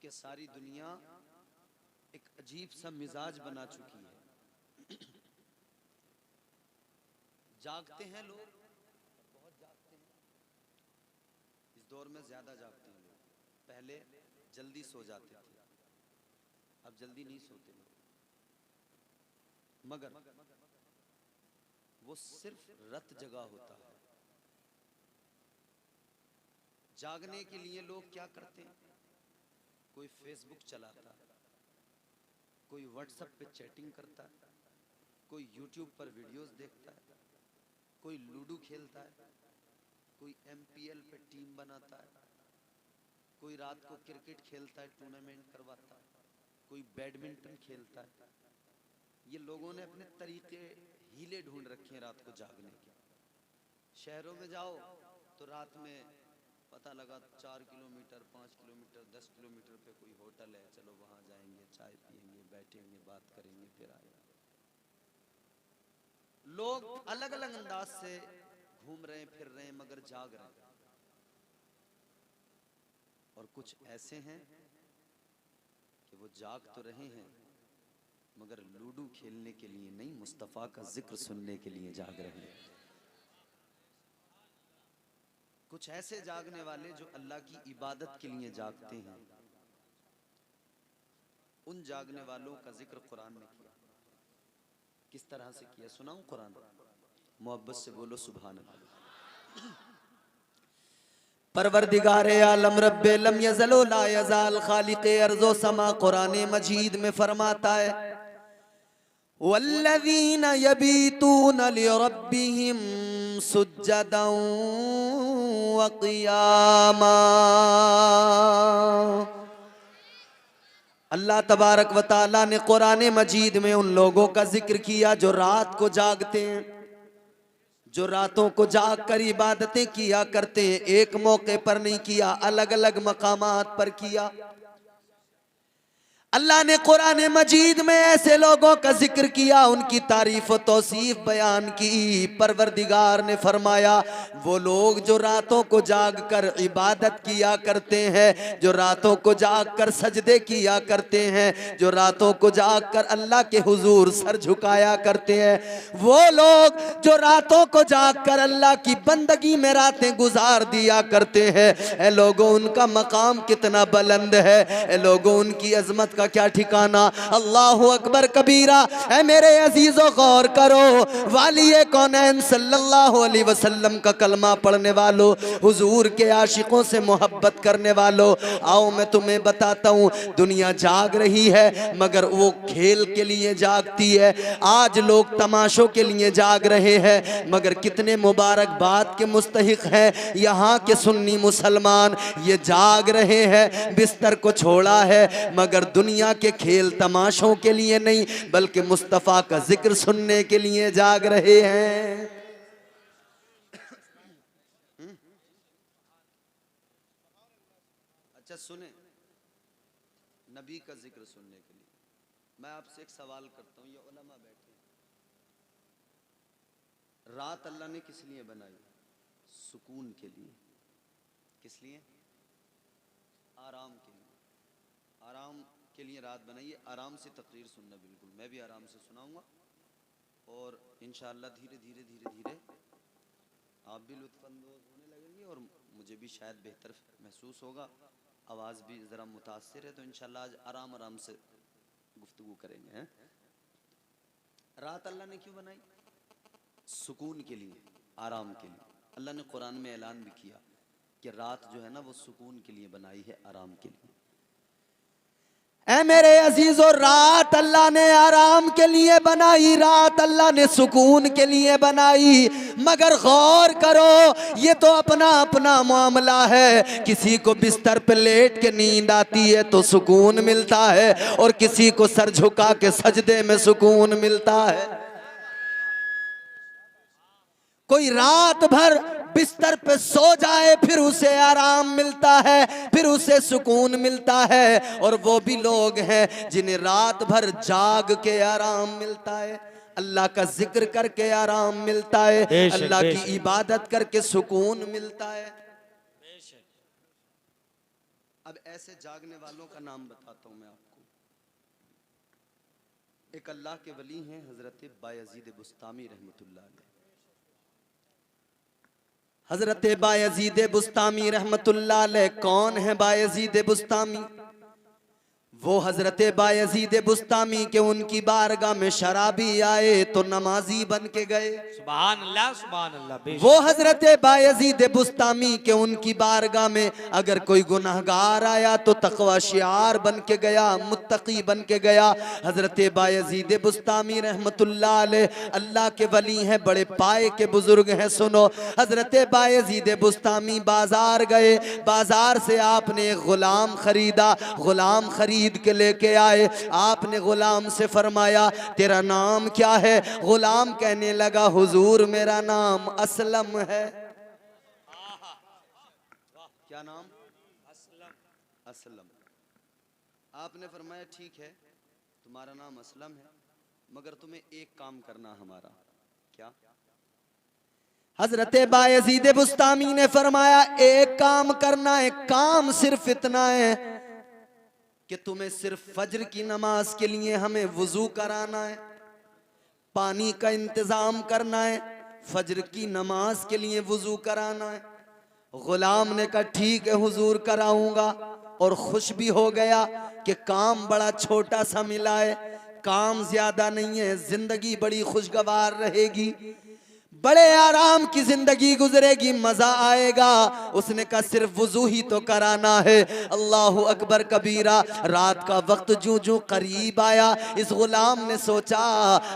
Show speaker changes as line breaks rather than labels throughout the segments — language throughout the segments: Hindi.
कि सारी दुनिया एक अजीब सा मिजाज बना चुकी है। जागते हैं लोग, बहुत जागते हैं, इस दौर में ज्यादा जागते हैं लोग। पहले जल्दी सो जाते थे, अब जल्दी नहीं सोते लोग, मगर वो सिर्फ रत जगा होता है। जागने के लिए लोग क्या करते हैं? कोई फेसबुक चलाता है, कोई व्हाट्सएप पे चैटिंग करता है, कोई यूट्यूब पर वीडियोस देखता है, कोई लूडो खेलता है, कोई एमपीएल पे टीम बनाता है, कोई रात को क्रिकेट खेलता है, टूर्नामेंट करवाता है, कोई बैडमिंटन खेलता है। ये लोगों ने अपने तरीके हीले ढूंढ रखे हैं रात को जागने के। शहरों में जाओ तो रात में पता लगा 4 किलोमीटर 5 किलोमीटर 10 किलोमीटर पे कोई होटल है, चलो वहां जाएंगे, चाय पियेंगे, बैठेंगे, बात करेंगे, फिर आएंगे। लोग अलग अलग अंदाज से घूम रहे हैं, फिर रहे हैं, मगर जाग रहे हैं। और कुछ ऐसे हैं कि वो जाग तो रहे हैं मगर लूडो खेलने के लिए नहीं, मुस्तफा का जिक्र सुनने के लिए जाग रहे हैं। कुछ ऐसे जागने वाले जो अल्लाह की इबादत के लिए जागते हैं। उन जागने वालों का जिक्र कुरान में किया। किस तरह से किया सुनाऊं कुरान? मोहब्बत से बोलो सुभान अल्लाह। परवरदिगारे आलम रब्बे लम यज़ल ला यज़ाल खालिक़े अर्ज़ो समा कुरान मजीद में फरमाता है, वल्लज़ीन यबीतून लिरब्बिहिम सुज्जदन व क़ियामा। अल्लाह तबारक व तआला ने कुरान मजीद में उन लोगों का जिक्र किया जो रात को जागते हैं, जो रातों को जाग कर इबादतें किया करते हैं। एक मौके पर नहीं किया, अलग अलग मकामात पर किया। अल्लाह ने कुरान मजीद में ऐसे लोगों का जिक्र किया, उनकी तारीफ व तौसीफ बयान की। परवरदिगार ने फरमाया, वो लोग जो रातों को जाग कर इबादत किया करते हैं, जो रातों को जाग कर सजदे किया करते हैं, जो रातों को जाग कर अल्लाह के हुजूर सर झुकाया करते हैं, वो लोग जो रातों को जाग कर अल्लाह की बंदगी में रातें गुजार दिया करते हैं, ए लोगों उनका मकाम कितना बुलंद है, ए लोगों उनकी अजमत का क्या ठिकाना। अल्लाहु अकबर कबीरा। ऐ मेरे अजीजों गौर करो, वालिए कौनैन सल्लल्लाहु अलैहि वसल्लम का कलमा पढ़ने वालों, हुजूर के आशिकों से मोहब्बत करने वालों, आओ मैं तुम्हें बताता हूँ, दुनिया जाग रही है मगर वो खेल के लिए जागती है। आज लोग तमाशों के लिए जाग रहे हैं, मगर कितने मुबारकबाद के मुस्तहिक हैं यहाँ के सुन्नी मुसलमान। ये जाग रहे हैं, बिस्तर को छोड़ा है, मगर दुनिया के खेल तमाशों के लिए नहीं बल्कि मुस्तफा का जिक्र सुनने के लिए जाग रहे हैं। अच्छा सुने, नबी का जिक्र सुनने के लिए मैं आपसे एक सवाल करता हूं। ये उलमा बैठे, रात अल्लाह ने किस लिए बनाई? सुकून के लिए। किस लिए? आराम के लिए। आराम के लिए रात बनाई है। आराम से तकरीर सुनना, बिल्कुल मैं भी आराम से सुनाऊंगा और इंशाअल्लाह धीरे धीरे धीरे धीरे आप भी लुत्फअंदोज होने लगेंगे और मुझे भी शायद बेहतर महसूस होगा। आवाज़ भी ज़रा मुतासिर है, तो इंशाअल्लाह आज आराम आराम से गुफ्तगू करेंगे हैं? रात अल्लाह ने क्यों बनाई? सुकून के लिए, आराम के लिए। अल्लाह ने कुरान में ऐलान भी किया कि रात जो है ना वो सुकून के लिए बनाई है, आराम के लिए। ऐ मेरे अजीजों, रात अल्लाह ने आराम के लिए बनाई, रात अल्लाह ने सुकून के लिए बनाई। मगर गौर करो, ये तो अपना अपना मामला है। किसी को बिस्तर पे लेट के नींद आती है तो सुकून मिलता है, और किसी को सर झुका के सजदे में सुकून मिलता है। कोई रात भर बिस्तर पे सो जाए फिर उसे आराम मिलता है, फिर उसे सुकून मिलता है। और वो भी लोग हैं जिन्हें रात भर जाग के आराम मिलता है, अल्लाह का जिक्र करके आराम मिलता है, अल्लाह की इबादत करके सुकून मिलता है। अब ऐसे जागने वालों का नाम बताता हूं मैं आपको। एक अल्लाह के वली हैं हजरत बायजीद बुस्तामी रहमतुल्लाह अलैह। हजरत बायजीद बुस्तामी रहमतुल्लाह अलैह कौन है बायजीद बुस्तामी? वो हजरत बायजीद बुस्तामी के उनकी बारगाह में शराबी आए तो नमाजी बन के गए।
सुभान अल्लाह सुभान अल्लाह।
वो हजरत बायजीद बुस्तामी के उनकी बारगाह में अगर कोई गुनहगार आया तो तकवा शियार बन के गया, मुत्तकी बन के गया। हजरत बायजीद बुस्तामी रहमतुल्लाह अलैह अल्लाह के वली हैं, बड़े पाए के बुजुर्ग हैं। सुनो, हजरत बायजीद बुस्तामी बाजार गए, बाजार से आपने एक गुलाम खरीदा, गुलाम खरीद के लेके आए। आपने गुलाम से फरमाया तेरा नाम क्या है? गुलाम कहने लगा हुजूर मेरा नाम असलम है। क्या नाम? असलम। असलम। आपने फरमाया ठीक है तुम्हारा नाम असलम है, मगर तुम्हें एक काम करना हमारा। क्या? हजरत बायजीद बुस्तामी ने फरमाया एक काम करना है, काम सिर्फ इतना है कि तुम्हें सिर्फ फज्र की नमाज के लिए हमें वुजू कराना है, पानी का इंतजाम करना है, फज्र की नमाज के लिए वुजू कराना है। गुलाम ने कहा ठीक है हुजूर कराऊंगा, और खुश भी हो गया कि काम बड़ा छोटा सा मिला है, काम ज्यादा नहीं है, जिंदगी बड़ी खुशगवार रहेगी, बड़े आराम की जिंदगी गुजरेगी, मजा आएगा। उसने कहा सिर्फ वुजू ही तो कराना है। अल्लाहु अकबर कबीरा। रात का वक्त जूं जूं करीब आया, इस गुलाम ने सोचा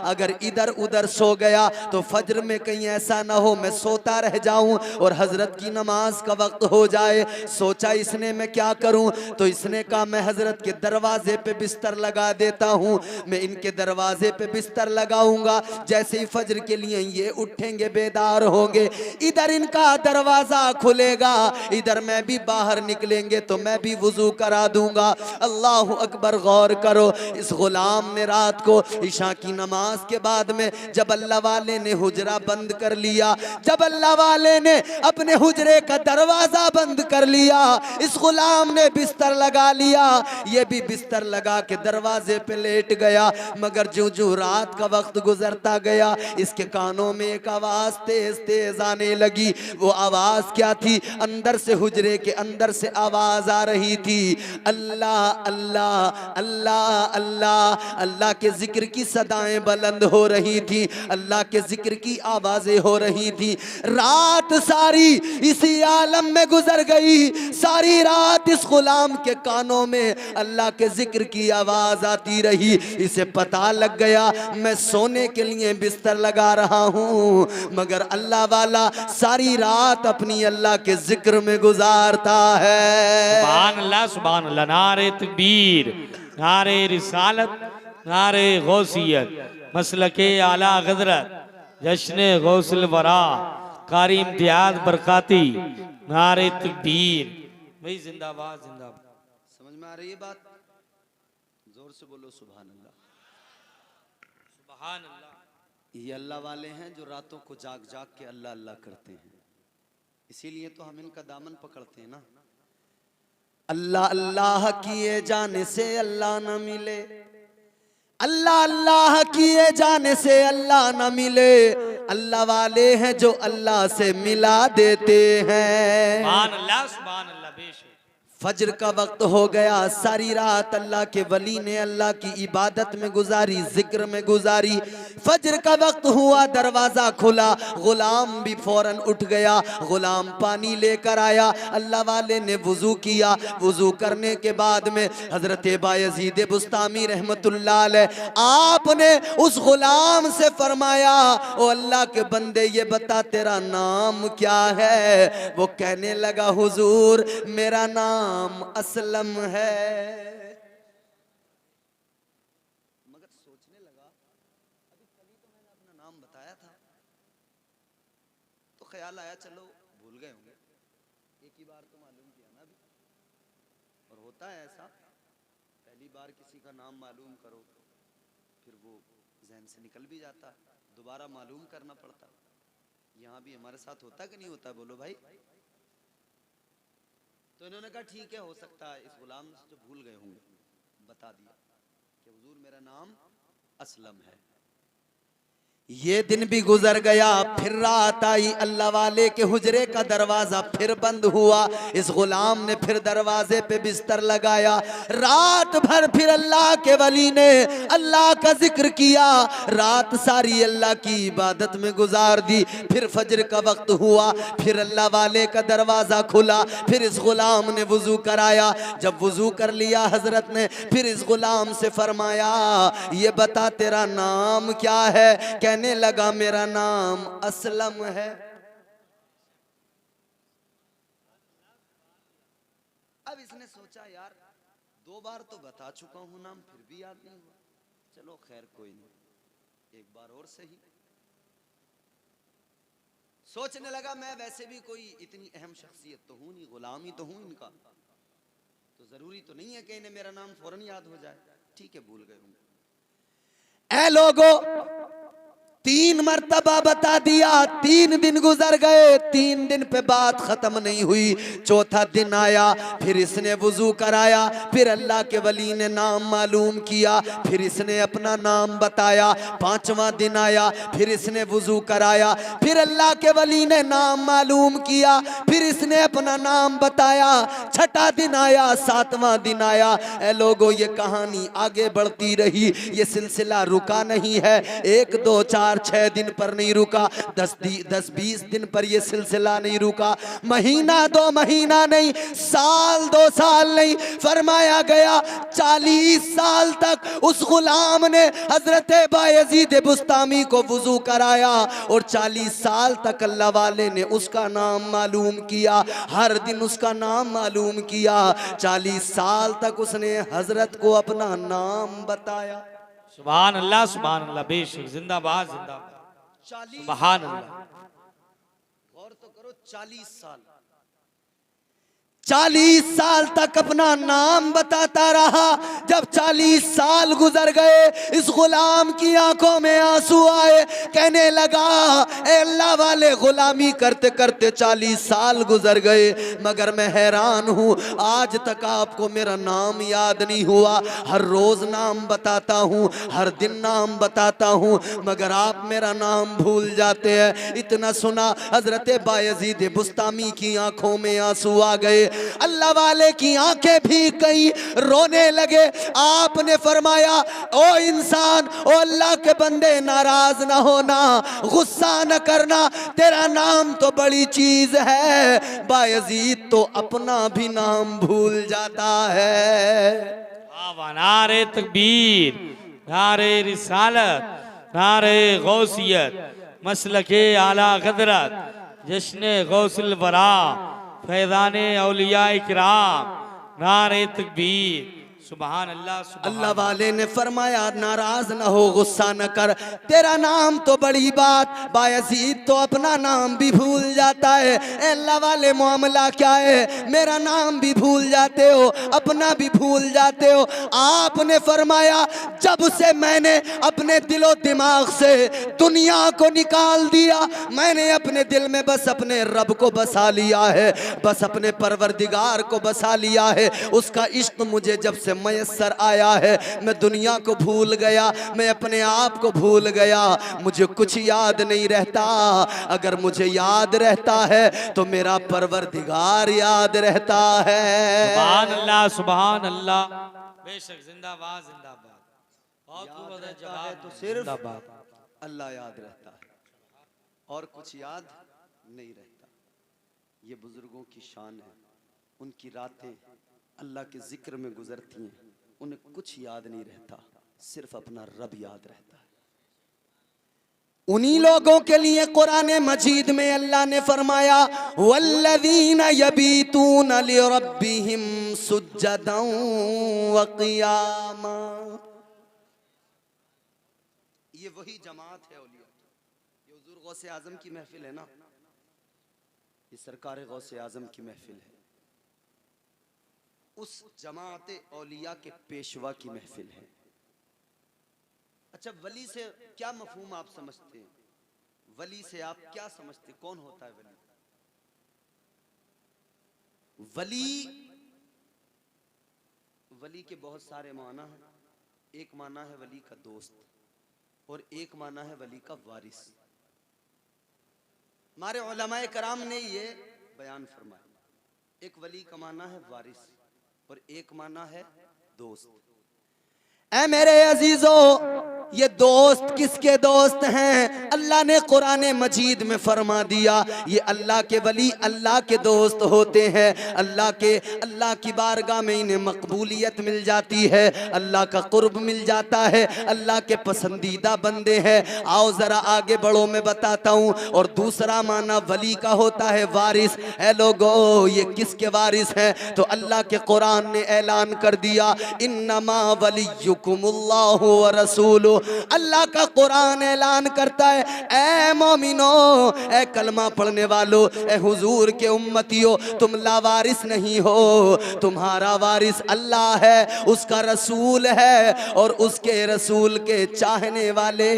अगर इधर उधर सो गया तो फज्र में कहीं ऐसा ना हो मैं सोता रह जाऊं और हजरत की नमाज का वक्त हो जाए। सोचा इसने मैं क्या करूं, तो इसने कहा मैं हजरत के दरवाजे पे बिस्तर लगा देता हूं। मैं इनके दरवाजे पे बिस्तर लगाऊंगा, जैसे ही फज्र के लिए ये उठेंगे बेदार होंगे, इधर इनका दरवाजा खुलेगा, इधर मैं भी बाहर निकलेंगे तो मैं भी वुजू करा दूंगा। अल्लाह अकबर। गौर करो, इस गुलाम ने रात को इशा की नमाज के बाद में जब अल्लाह वाले ने हुजरा बंद कर लिया, जब अल्लाह वाले ने अपने हुजरे का दरवाजा बंद कर लिया, इस गुलाम ने बिस्तर लगा लिया, ये भी बिस्तर लगा के दरवाजे पे लेट गया। मगर जो जो रात का वक्त गुजरता गया, इसके कानों में एक आवाज तेज तेज आने लगी। वो आवाज क्या थी? अंदर से, हुजरे के अंदर से आवाज आ रही थी, अल्लाह अल्लाह अल्लाह अल्लाह। अल्लाह के जिक्र की सदाएं बुलंद हो रही थी, अल्लाह के जिक्र की आवाजें हो रही थी। रात सारी इसी आलम में गुजर गई, सारी रात इस गुलाम के कानों में अल्लाह के जिक्र की आवाज आती रही। इसे पता लग गया मैं सोने के लिए बिस्तर लगा रहा हूँ, मगर अल्लाह वाला सारी रात अपनी अल्लाह के जिक्र में गुजारता है।
सुभान अल्लाह सुभान अल्लाह। नारे तकबीर, नारे रिसालत, नारे गौसियत, मसलके आला गजरत, जश्न गौसल वरा, कारी इम्तियाज बरकाती, नारे तकबीर। भाई जिंदाबाद जिंदाबाद।
समझ में आ रही है बात? जोर से बोलो सुभान अल्लाह।
सुभान अल्लाह।
ये अल्लाह वाले हैं जो रातों को जाग जाग के अल्लाह अल्लाह करते हैं, इसीलिए तो हम इनका दामन पकड़ते हैं ना। अल्लाह अल्लाह किए जाने से अल्लाह न मिले, अल्लाह अल्लाह किए जाने से अल्लाह न मिले, अल्लाह वाले हैं जो अल्लाह से मिला देते हैं।
सुभान अल्लाह सुभान अल्लाह। बेशक
फज्र का वक्त हो गया, सारी रात अल्लाह के वली ने अल्लाह की इबादत में गुजारी, जिक्र में गुजारी। फज्र का वक्त हुआ, दरवाजा खुला, गुलाम भी फौरन उठ गया, गुलाम पानी लेकर आया, अल्लाह वाले ने वुजू किया। वुजू करने के बाद में हजरत बायजीद बुस्तामी रहमतुल्लाह अलैह आपने उस गुलाम से फरमाया ओ अल्लाह के बंदे ये बता तेरा नाम क्या है? वो कहने लगा हुजूर मेरा नाम असलम है। मगर सोचने लगा अभी कल ही तो मैंने अपना नाम बताया था, तो ख्याल आया चलो भूल गए होंगे, एक ही बार तो मालूम किया ना अभी। और होता है ऐसा, पहली बार किसी का नाम मालूम करो फिर वो जहन से निकल भी जाता, दोबारा मालूम करना पड़ता। यहाँ भी हमारे साथ होता कि नहीं होता? बोलो भाई। तो इन्होंने कहा ठीक है, हो सकता है इस गुलाम से जो भूल गए होंगे। बता दिया कि हुजूर मेरा नाम असलम है। ये दिन भी गुजर गया, फिर रात आई, अल्लाह वाले के हुजरे का दरवाजा फिर बंद हुआ। इस गुलाम ने फिर दरवाजे पे बिस्तर लगाया। रात भर फिर अल्लाह के वली ने अल्लाह का जिक्र किया, रात सारी अल्लाह की इबादत में गुजार दी। फिर फजर का वक्त हुआ, फिर अल्लाह वाले का दरवाजा खुला। फिर इस गुलाम ने वुजू कराया। जब वुजू कर लिया हजरत ने फिर इस गुलाम से फरमाया, ये बता तेरा नाम क्या है? कहने लगा मेरा नाम असलम है। अब इसने सोचा यार 2 बार तो बता चुका हूं नाम, फिर भी याद नहीं हुआ। चलो खैर कोई नहीं, एक बार और सही। सोचने लगा मैं वैसे भी कोई इतनी अहम शख्सियत तो हूं नहीं, गुलाम ही तो हूं इनका, तो जरूरी तो नहीं है कि इन्हें मेरा नाम फौरन याद हो जाए। ठीक है, भूल गए होंगे। ऐ लोगो 3 मरतबा बता दिया, 3 दिन गुजर गए, 3 दिन पे बात खत्म नहीं हुई। चौथा दिन आया, फिर इसने वुजू कराया, फिर अल्लाह के वली ने नाम मालूम किया, फिर इसने अपना नाम बताया। 5वां दिन आया, फिर इसने वुजू कराया, फिर अल्लाह के वली ने नाम मालूम किया, फिर इसने अपना नाम बताया। 6ठा दिन आया, 7वां दिन आया। ऐ लोगों ये कहानी आगे बढ़ती रही, ये सिलसिला रुका नहीं है। 1 2 4 6 दिन पर नहीं रुका, 10-20 दिन पर यह सिलसिला नहीं रुका। महीना 2 महीना नहीं, साल 2 साल नहीं, फरमाया गया 40 साल तक उस गुलाम ने हजरत बायजीद बुस्तामी को वुजू कराया और 40 साल तक अल्लाह वाले ने उसका नाम मालूम किया, हर दिन उसका नाम मालूम किया। 40 साल तक उसने हजरत को अपना नाम बताया।
सुभान अल्लाह बेशक, जिंदाबाद जिंदाबाद, सुभान अल्लाह।
गौर तो करो, 40 साल 40 साल तक अपना नाम बताता रहा। जब 40 साल गुजर गए, इस गुलाम की आंखों में आंसू आए, कहने लगा ए अल्लाह वाले, गुलामी करते करते 40 साल गुजर गए, मगर मैं हैरान हूँ, आज तक आपको मेरा नाम याद नहीं हुआ। हर रोज नाम बताता हूँ, हर दिन नाम बताता हूँ, मगर आप मेरा नाम भूल जाते हैं। इतना सुना हजरत बायजीद बुस्तामी की आंखों में आंसू आ गए, अल्लाह वाले की आंखें भी कहीं रोने लगे। आपने फरमाया, ओ इंसान, ओ अल्लाह के बंदे, नाराज ना होना, गुस्सा न करना, तेरा नाम तो बड़ी चीज है। बायजीद तो अपना भी नाम भूल जाता है।
नारे तकबीर, नारे रिसालत, नारे गौसियत, मसलके आला क़दरत, जश्न गौसुल वरा, फैज़ाने औलिया इकराम, नारे तकबीर, सुभान अल्लाह।
अल्लाह वाले ने फरमाया नाराज न हो, गुस्सा न कर, तेरा नाम तो बड़ी बात। बायजीद तो अपना नाम भी भूल जाता है। अल्लाह वाले मामला क्या है, मेरा नाम भी भूल जाते हो, अपना भी भूल जाते हो। आपने फरमाया जब से मैंने अपने दिलो दिमाग से दुनिया को निकाल दिया, मैंने अपने दिल में बस अपने रब को बसा लिया है, बस अपने परवरदिगार को बसा लिया है। उसका इश्क मुझे जब से मयस्सर आया है, मैं दुनिया को भूल गया, मैं अपने आप को भूल गया, मुझे कुछ याद नहीं रहता। अगर मुझे याद रहता है तो मेरा परवरदिगार याद रहता है।
सुभान अल्लाह, सुभान अल्लाह, बेशक, जिंदाबाद जिंदाबाद। बहुत खूब है, जवाब
तो सिर्फ अल्लाह याद रहता है और कुछ याद नहीं रहता। ये बुजुर्गों की शान है, उनकी रातें अल्लाह के जिक्र में गुजरती हैं, उन्हें कुछ याद नहीं रहता, सिर्फ अपना रब याद रहता है। उन्हीं लोगों के लिए कुरान मजीद में अल्लाह ने फरमाया, वल्लज़ीना यबीतूना लिरब्बिहिम सुज्जदन व क़ियामा। ये वही जमात है औलिया, ये हुजूर गौसे आजम की महफिल है ना, ये सरकार गौसे आजम की महफिल है, उस जमात औलिया के पेशवा की महफिल है। अच्छा, वली से क्या मफहूम आप समझते हैं? वली से आप क्या समझते, कौन होता है वली? वली, वली के बहुत सारे माना हैं। एक माना है वली का दोस्त और एक माना है वली का वारिस। हमारे उलमाए कराम ने ये बयान फरमाया, एक वली का माना है वारिस और एक माना है दोस्त। ऐ मेरे अजीजों, ये दोस्त किसके दोस्त हैं? अल्लाह ने कुरान मजीद में फरमा दिया, ये अल्लाह के वली अल्लाह के दोस्त होते हैं। अल्लाह की बारगाह में इन्हें मकबूलियत मिल जाती है, अल्लाह का कुर्ब मिल जाता है, अल्लाह के पसंदीदा बंदे हैं। आओ जरा आगे बढ़ो, मैं बताता हूँ। और दूसरा माना वली का होता है वारिस। ऐ लोगो, ये किसके वारिस हैं? तो अल्लाह के कुरान ने ऐलान कर दिया, इन्नमा वलियुकुमुल्लाहु व रसूलु। अल्लाह का कुरान ऐलान करता है, ऐ मोमिनो, ऐ कलमा पढ़ने वालों, ऐ हुजूर के उम्मतियों, तुम लावारिस नहीं हो, तुम्हारा वारिस अल्लाह है, उसका रसूल है, और उसके रसूल के चाहने वाले,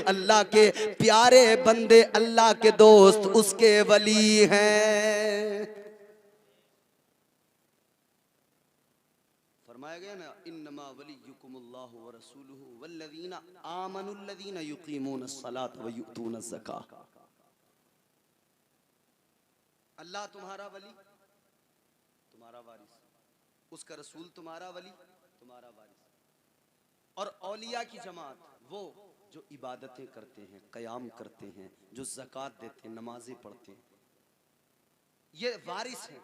अल्लाह के प्यारे बंदे, अल्लाह के दोस्त उसके वली हैं। फरमाया गया ना, इन्नमा वलियुकुमुल्लाहु व रसूलुहु वल्लज़ीना आमनुल्लज़ीना युकीमूनस्सलात व युतूनज़्ज़का। अल्लाह तुम्हारा वली, तुम्हारा वारिस, उसका रसूल तुम्हारा वली, तुम्हारा वारिस, और औलिया की जमात, वो जो इबादतें करते हैं, क़याम करते हैं, जो ज़कात देते हैं, नमाजें पढ़ते हैं, ये वारिस हैं।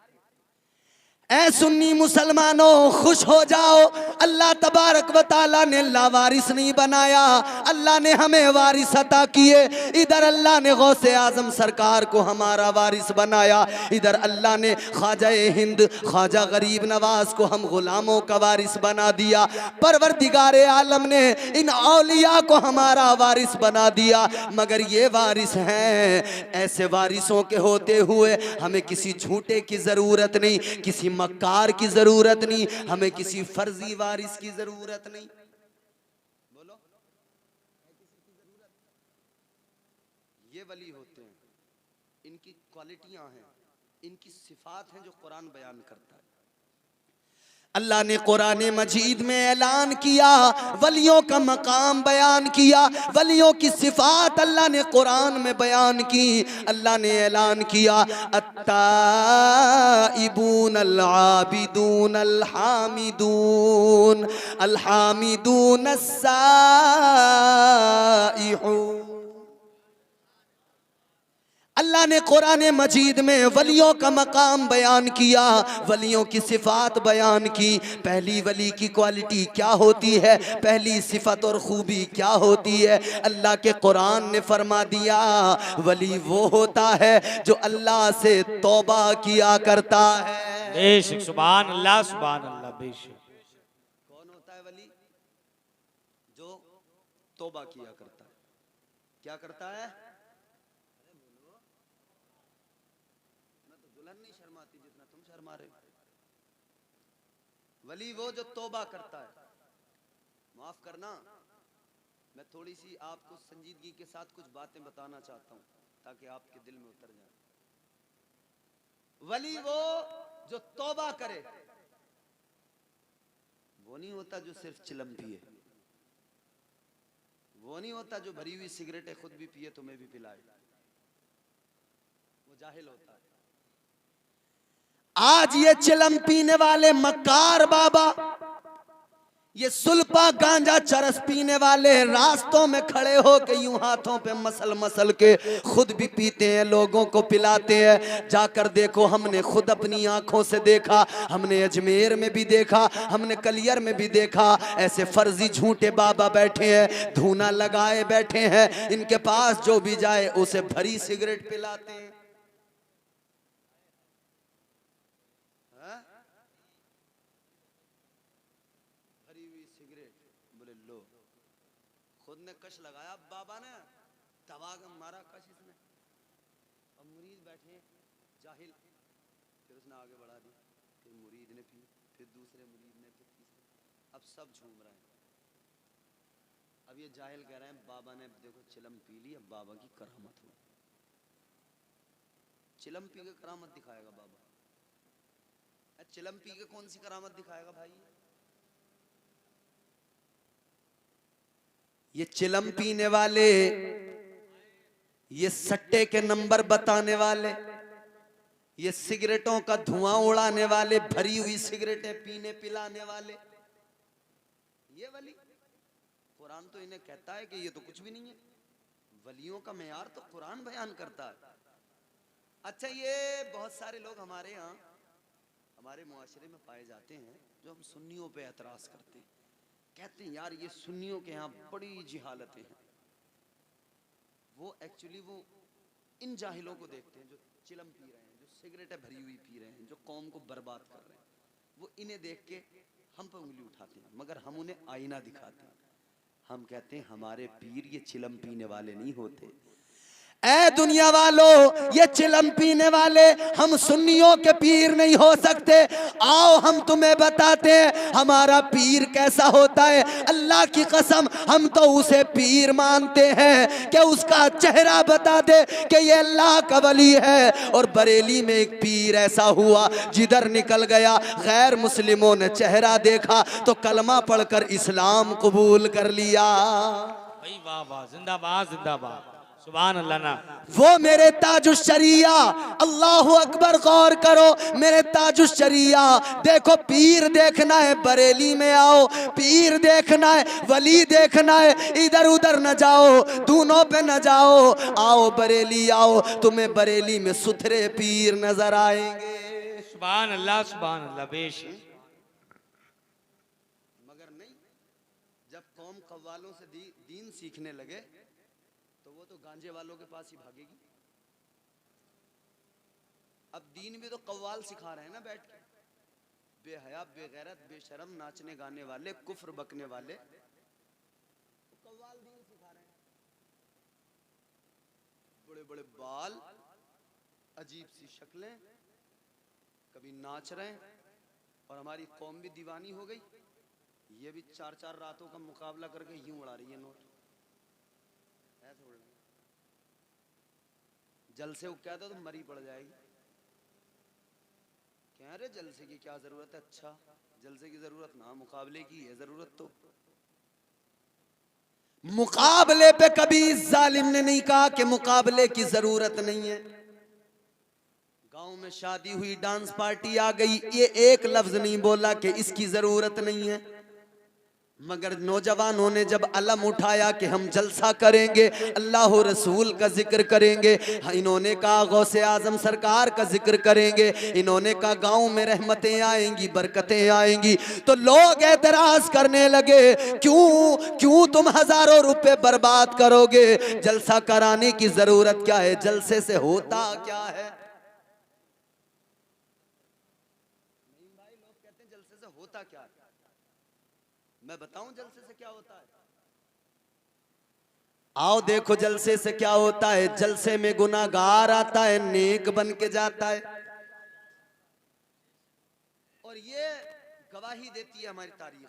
ऐ सुन्नी मुसलमानों, खुश हो जाओ, अल्लाह तबारक व तआला ने लावारिस नहीं बनाया, अल्लाह ने हमें वारिस अता किए। इधर अल्लाह ने गौसे आजम सरकार को हमारा वारिस बनाया, इधर अल्लाह ने ख्वाजा हिंद ख्वाजा गरीब नवाज को हम गुलामों का वारिस बना दिया। परवरदिगारे आलम ने इन औलिया को हमारा वारिस बना दिया। मगर ये वारिस हैं, ऐसे वारिसों के होते हुए हमें किसी झूठे की जरूरत नहीं, किसी मक्कार की जरूरत नहीं, हमें किसी फर्जी वारिस की जरूरत नहीं। बोलो, ये वली होते हैं, इनकी क्वालिटियां हैं, इनकी सिफात हैं जो कुरान बयान करता है। अल्लाह ने कुरान मजीद में ऐलान किया, वलियों का मकाम बयान किया, वलियों की सिफात अल्लाह ने कुरान में बयान की। अल्लाह ने ऐलान किया, अत्ताइबून अल आबिदून अल हामिदून अल हामिदून अस्साइहून। अल्लाह ने कुरान मजीद में वलियों का मकाम बयान किया, वलियों की सिफात बयान की। पहली वली की क्वालिटी क्या होती है, पहली सिफत और खूबी क्या होती है? अल्लाह के कुरान ने फरमा दिया, वली वो होता है जो अल्लाह से तौबा किया करता है।
बेशक, सुभान अल्लाह, सुभान अल्लाह। बेशक,
कौन होता है वली? जो तौबा किया करता है। क्या करता है? नहीं शर्माती जितना तुम शर्मा रहे हो। वली वो जो तौबा करता है। माफ करना, मैं थोड़ी सी आपको संजीदगी के साथ कुछ बातें बताना चाहता हूं ताकि आपके दिल में उतर जाए। वली वो जो तौबा करे, वो नहीं होता जो सिर्फ चिलम पिए, वो नहीं होता जो भरी हुई सिगरेटें खुद भी पिए तुम्हें भी पिलाए, वो जाहिल होता है। आज ये चिलम पीने वाले मक्कार बाबा, ये सुल्पा गांजा चरस पीने वाले रास्तों में खड़े हो के यूं हाथों पे मसल मसल के खुद भी पीते हैं, लोगों को पिलाते हैं। जाकर देखो, हमने खुद अपनी आंखों से देखा, हमने अजमेर में भी देखा, हमने कलियर में भी देखा। ऐसे फर्जी झूठे बाबा बैठे हैं, धूना लगाए बैठे हैं, इनके पास जो भी जाए उसे भरी सिगरेट पिलाते हैं। खुद ने कश लगाया बाबा ने, दबा मारा कश इसने, अब मुरीद बैठे जाहिल, फिर उसने आगे बढ़ा दी, फिर मुरीद ने पी, फिर दूसरे मुरीद ने, फिर तीसरे, अब सब झूम रहे हैं। अब ये जाहिल कह रहे हैं बाबा ने देखो चिलम पी ली, अब बाबा की करामत हुई। चिलम पी के करामत दिखाएगा बाबा? चिलम पी के कौन सी करामत दिखाएगा भाई? ये चिलम पीने वाले, ये सट्टे के नंबर बताने वाले, ये सिगरेटों का धुआं उड़ाने वाले, भरी हुई सिगरेटें पीने पिलाने वाले, ये वली। कुरान तो इन्हें कहता है कि ये तो कुछ भी नहीं है। वलियों का मेयार तो कुरान बयान करता है। अच्छा, ये बहुत सारे लोग हमारे यहाँ हमारे मुआशरे में पाए जाते हैं जो हम सुन्नियों पे एतराज करते हैं, कहते हैं यार ये सुन्नियों के यहाँ बड़ी जिहालतें हैं। वो एक्चुअली वो इन जाहिलों को देखते हैं जो चिलम पी रहे हैं, जो सिगरेटें भरी हुई पी रहे हैं, जो कौम को बर्बाद कर रहे हैं। वो इन्हें देख के हम पे उंगली उठाते हैं, मगर हम उन्हें आईना दिखाते हैं। हम कहते हैं हमारे पीर ये चिलम पीने वाले नहीं होते। ऐ दुनिया वालों, ये चिलम पीने वाले हम सुन्नियों के पीर नहीं हो सकते। आओ हम तुम्हें बताते हैं हमारा पीर कैसा होता है। अल्लाह की कसम, हम तो उसे पीर मानते हैं कि उसका चेहरा बता दे कि ये अल्लाह का वली है। और बरेली में एक पीर ऐसा हुआ, जिधर निकल गया गैर मुस्लिमों ने चेहरा देखा तो कलमा पढ़कर इस्लाम कबूल कर लिया।
भाई वाह वाह, जिंदाबाद जिंदाबाद, सुभान अल्लाह ना।
वो मेरे ताजुश शरिया, अल्लाह अकबर, गौर करो, मेरे ताजुश शरिया। देखो पीर देखना है बरेली में आओ, पीर देखना है, वली देखना है, इधर उधर न जाओ, दोनों पे न जाओ, आओ बरेली आओ, तुम्हें बरेली में सुथरे पीर नजर आएंगे।
सुभान अल्लाह बेश।
मगर नहीं, जब कौम कव्वालों से दीन सीखने लगे वो तो गांजे वालों के पास ही भागेगी। अब दीन भी तो कव्वाल सिखा रहे हैं ना बैठ के, बेहया बेगैरत बेशरम नाचने गाने वाले, कुफ्र बकने वाले, तो कव्वाल दीन सिखा रहे हैं। बड़े बड़े बाल, अजीब सी शक्लें, कभी नाच रहे हैं, और हमारी कौम भी दीवानी हो गई। ये भी 4-4 रातों का मुकाबला करके यूं उड़ा रही है नोट। जलसे को क्या था तो मरी पड़ जाएगी। कह रहे जलसे की क्या जरूरत है? अच्छा, जलसे की जरूरत ना, मुकाबले की है जरूरत। तो मुकाबले पे कभी इस जालिम ने नहीं कहा कि मुकाबले की जरूरत नहीं है। गांव में शादी हुई, डांस पार्टी आ गई, ये एक लफ्ज नहीं बोला कि इसकी जरूरत नहीं है। मगर नौजवानों ने जब अलम उठाया कि हम जलसा करेंगे, अल्लाह रसूल का जिक्र करेंगे, इन्होंने कहा गौसे आजम सरकार का जिक्र करेंगे, इन्होंने कहा गांव में रहमतें आएंगी, बरकतें आएंगी, तो लोग एतराज करने लगे, क्यों तुम हजारों रुपए बर्बाद करोगे? जलसा कराने की जरूरत क्या है? जलसे से होता क्या है? नहीं भाई, लोग कहते हैं जलसे से होता क्या है। मैं बताऊं जलसे से क्या होता है? आओ देखो जलसे से क्या होता है। जलसे में गुनाहगार आता है, नेक बन के जाता है। और ये गवाही देती है हमारी तारीख।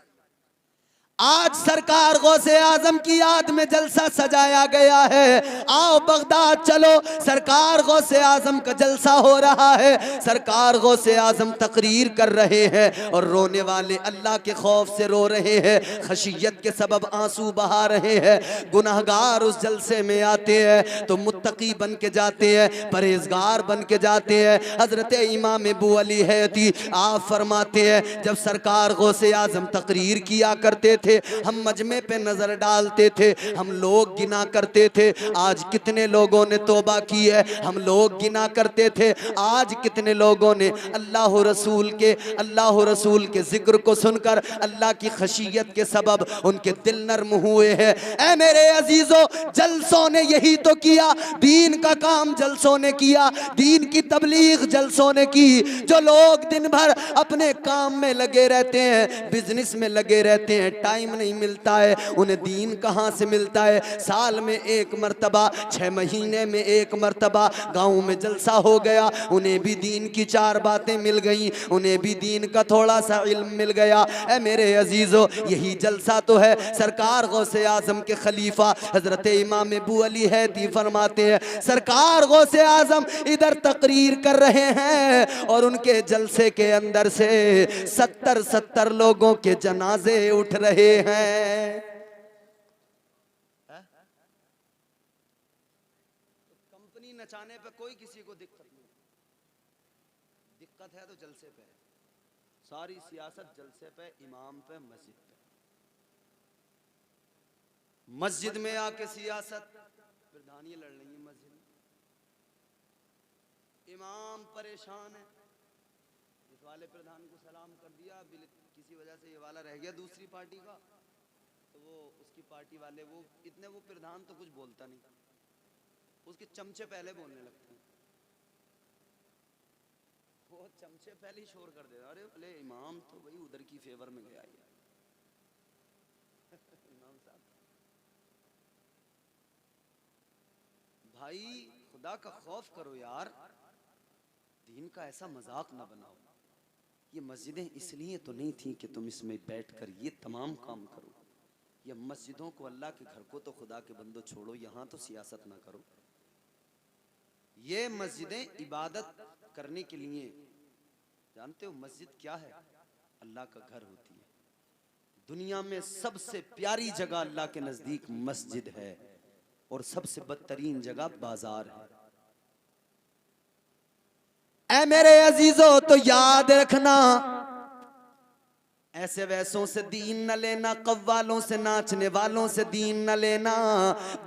आज सरकार गौसे आजम की याद में जलसा सजाया गया है। आओ बगदाद चलो, सरकार गौसे आजम का जलसा हो रहा है। सरकार गौसे आजम तकरीर कर रहे हैं और रोने वाले अल्लाह के खौफ से रो रहे हैं, खशियत के सबब आंसू बहा रहे हैं। गुनाहगार उस जलसे में आते हैं तो मुत्तकी बन के जाते हैं, परहेजगार बन के जाते हैं। हजरत इमाम अबू अली हैती आप फरमाते हैं, जब सरकार गौसे आजम तकरीर किया करते थे, हम मजमे पे नजर डालते थे, हम लोग गिना करते थे आज कितने लोगों ने तौबा की है, हम लोग गिना करते थे आज कितने लोगों ने अल्लाह रसूल के जिक्र को सुनकर अल्लाह की खशियत के सबब उनके दिल नर्म हुए हैं। ऐ मेरे अजीजों, जलसों ने यही तो किया, दीन का काम जलसों ने किया, दीन की तबलीग जलसों ने की। जो लोग दिन भर अपने काम में लगे रहते हैं, बिजनेस में लगे रहते हैं, टाइम नहीं मिलता है, उन्हें दीन कहाँ से मिलता है। साल में एक मर्तबा, 6 महीने में एक मर्तबा गाँव में जलसा हो गया, उन्हें भी दीन की 4 बातें मिल गई, उन्हें भी दीन का थोड़ा सा इल्म मिल गया। ऐ मेरे अजीजों, यही जलसा तो है। सरकार गौसे आजम के खलीफा हजरत इमाम अबू अली हैदी फरमाते हैं, सरकार गौसे आजम इधर तकरीर कर रहे हैं और उनके जलसे के अंदर से 70 लोगों के जनाजे उठ रहे हैं। कंपनी नचाने पे कोई किसी को दिक्कत नहीं, दिक्कत है तो जलसे पे है। सारी सियासत जलसे पे, इमाम पे, मस्जिद पे। मस्जिद में आके सियासत, प्रधानियां लड़ रही है मस्जिद में, इमाम परेशान है, इस वाले प्रधान को सलाम कर दिया, किसी वजह से ये वाला रह गया दूसरी पार्टी का, तो वो उसकी पार्टी वाले वो इतने, वो प्रधान तो कुछ बोलता नहीं, उसके चमचे पहले बोलने लगते हैं, वो चमचे पहले ही शोर कर देता, अरे भले इमाम तो भाई उधर की फेवर में गया यार। इमाम साहब, भाई खुदा का खौफ करो यार, दीन का ऐसा मजाक ना बनाओ। ये मस्जिदें इसलिए तो नहीं थी कि तुम इसमें बैठकर ये तमाम काम करो। ये मस्जिदों को, अल्लाह के घर को तो खुदा के बंदो छोड़ो, यहाँ तो सियासत ना करो। ये मस्जिदें इबादत करने के लिए, जानते हो मस्जिद क्या है? अल्लाह का घर होती है। दुनिया में सबसे प्यारी जगह अल्लाह के नजदीक मस्जिद है और सबसे बदतरीन जगह बाजार है। ऐ मेरे अजीजों, तो याद रखना, ऐसे वैसों से दीन न लेना, कव्वालों से, नाचने वालों से दीन न लेना।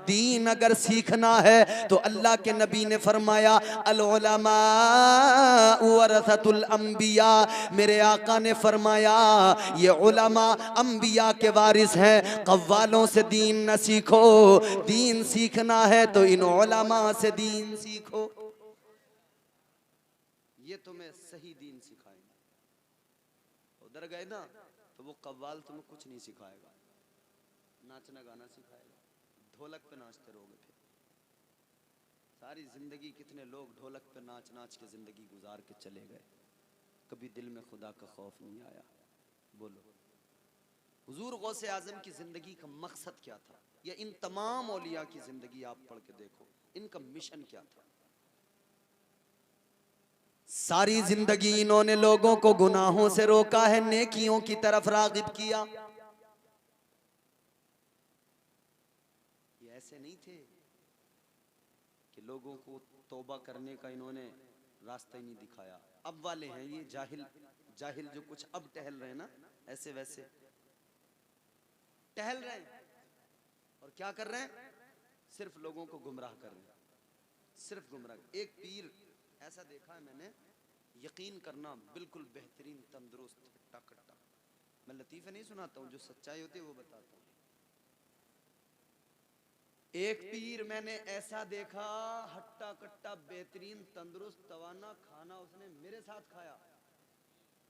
दीन अगर सीखना है तो अल्लाह के नबी ने फरमाया, अल उलमा वरसतुल अंबिया। मेरे आका ने फरमाया, ये उलमा अंबिया के वारिस हैं। कव्वालों से दीन न सीखो, दीन सीखना है तो इन उलमा से दीन सीखो, ये तुम्हें सही दीन सिखाएंगे। उधर गए ना तो वो कव्वाल तुम्हें कुछ नहीं सिखाएगा, नाचना गाना सिखाएगा, ढोलक पे नाचते रहोगे। फिर सारी जिंदगी कितने लोग ढोलक पे नाच नाच के जिंदगी गुजार के चले गए, कभी दिल में खुदा का खौफ नहीं आया। बोलो, हुजूर गौसे आजम की जिंदगी का मकसद क्या था? या इन तमाम औलिया की जिंदगी आप पढ़ के देखो, इनका मिशन क्या था? सारी जिंदगी इन्होंने लोगों को गुनाहों से रोका है, नेकियों की तरफ रागिब किया। ये ऐसे नहीं थे कि लोगों को तौबा करने का इन्होंने रास्ता ही नहीं दिखाया। अब वाले हैं ये जाहिल जो कुछ अब टहल रहे हैं ना, ऐसे वैसे टहल रहे हैं और क्या कर रहे हैं? सिर्फ लोगों को गुमराह कर रहे हैं, सिर्फ गुमराह। एक पीर ऐसा देखा है मैंने, यकीन करना, बिल्कुल बेहतरीन, तंदुरुस्त, हट्टा कट्टा। मैं लतीफे नहीं सुनाता हूँ, जो सच्चाई होती है वो बताता हूँ। एक पीर मैंने ऐसा देखा, हट्टा कट्टा, बेहतरीन, तंदुरुस्त, तवाना, खाना उसने मेरे साथ खाया।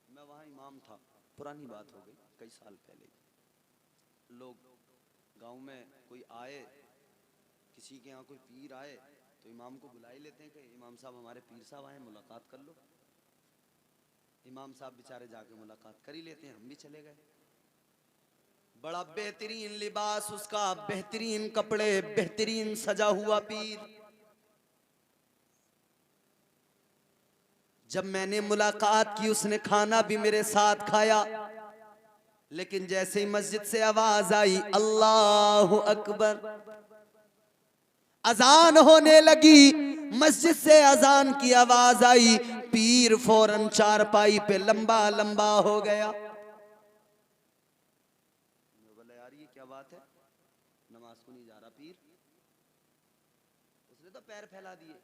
मैं वहाँ इमाम था, पुरानी बात हो गई, कई साल पहले। लोग गांव में कोई आए, किसी के यहाँ कोई पीर आए तो इमाम को बुला ही लेते हैं कि इमाम साहब हमारे पीर साहब आए, मुलाकात कर लो। इमाम साहब बेचारे जाके मुलाकात कर ही लेते हैं, हम भी चले गए। बड़ा बेहतरीन लिबास उसका, बेहतरीन कपड़े, बेहतरीन सजा हुआ पीर। जब मैंने मुलाकात की, उसने खाना भी मेरे साथ खाया, लेकिन जैसे ही मस्जिद से आवाज आई अल्लाहु अकबर, अजान होने लगी, मस्जिद से अजान की आवाज आई, पीर फौरन चारपाई पे लंबा लंबा हो गया। बोला यार ये क्या बात है, नमाज को नहीं जा रहा पीर? उसने तो पैर फैला दिए।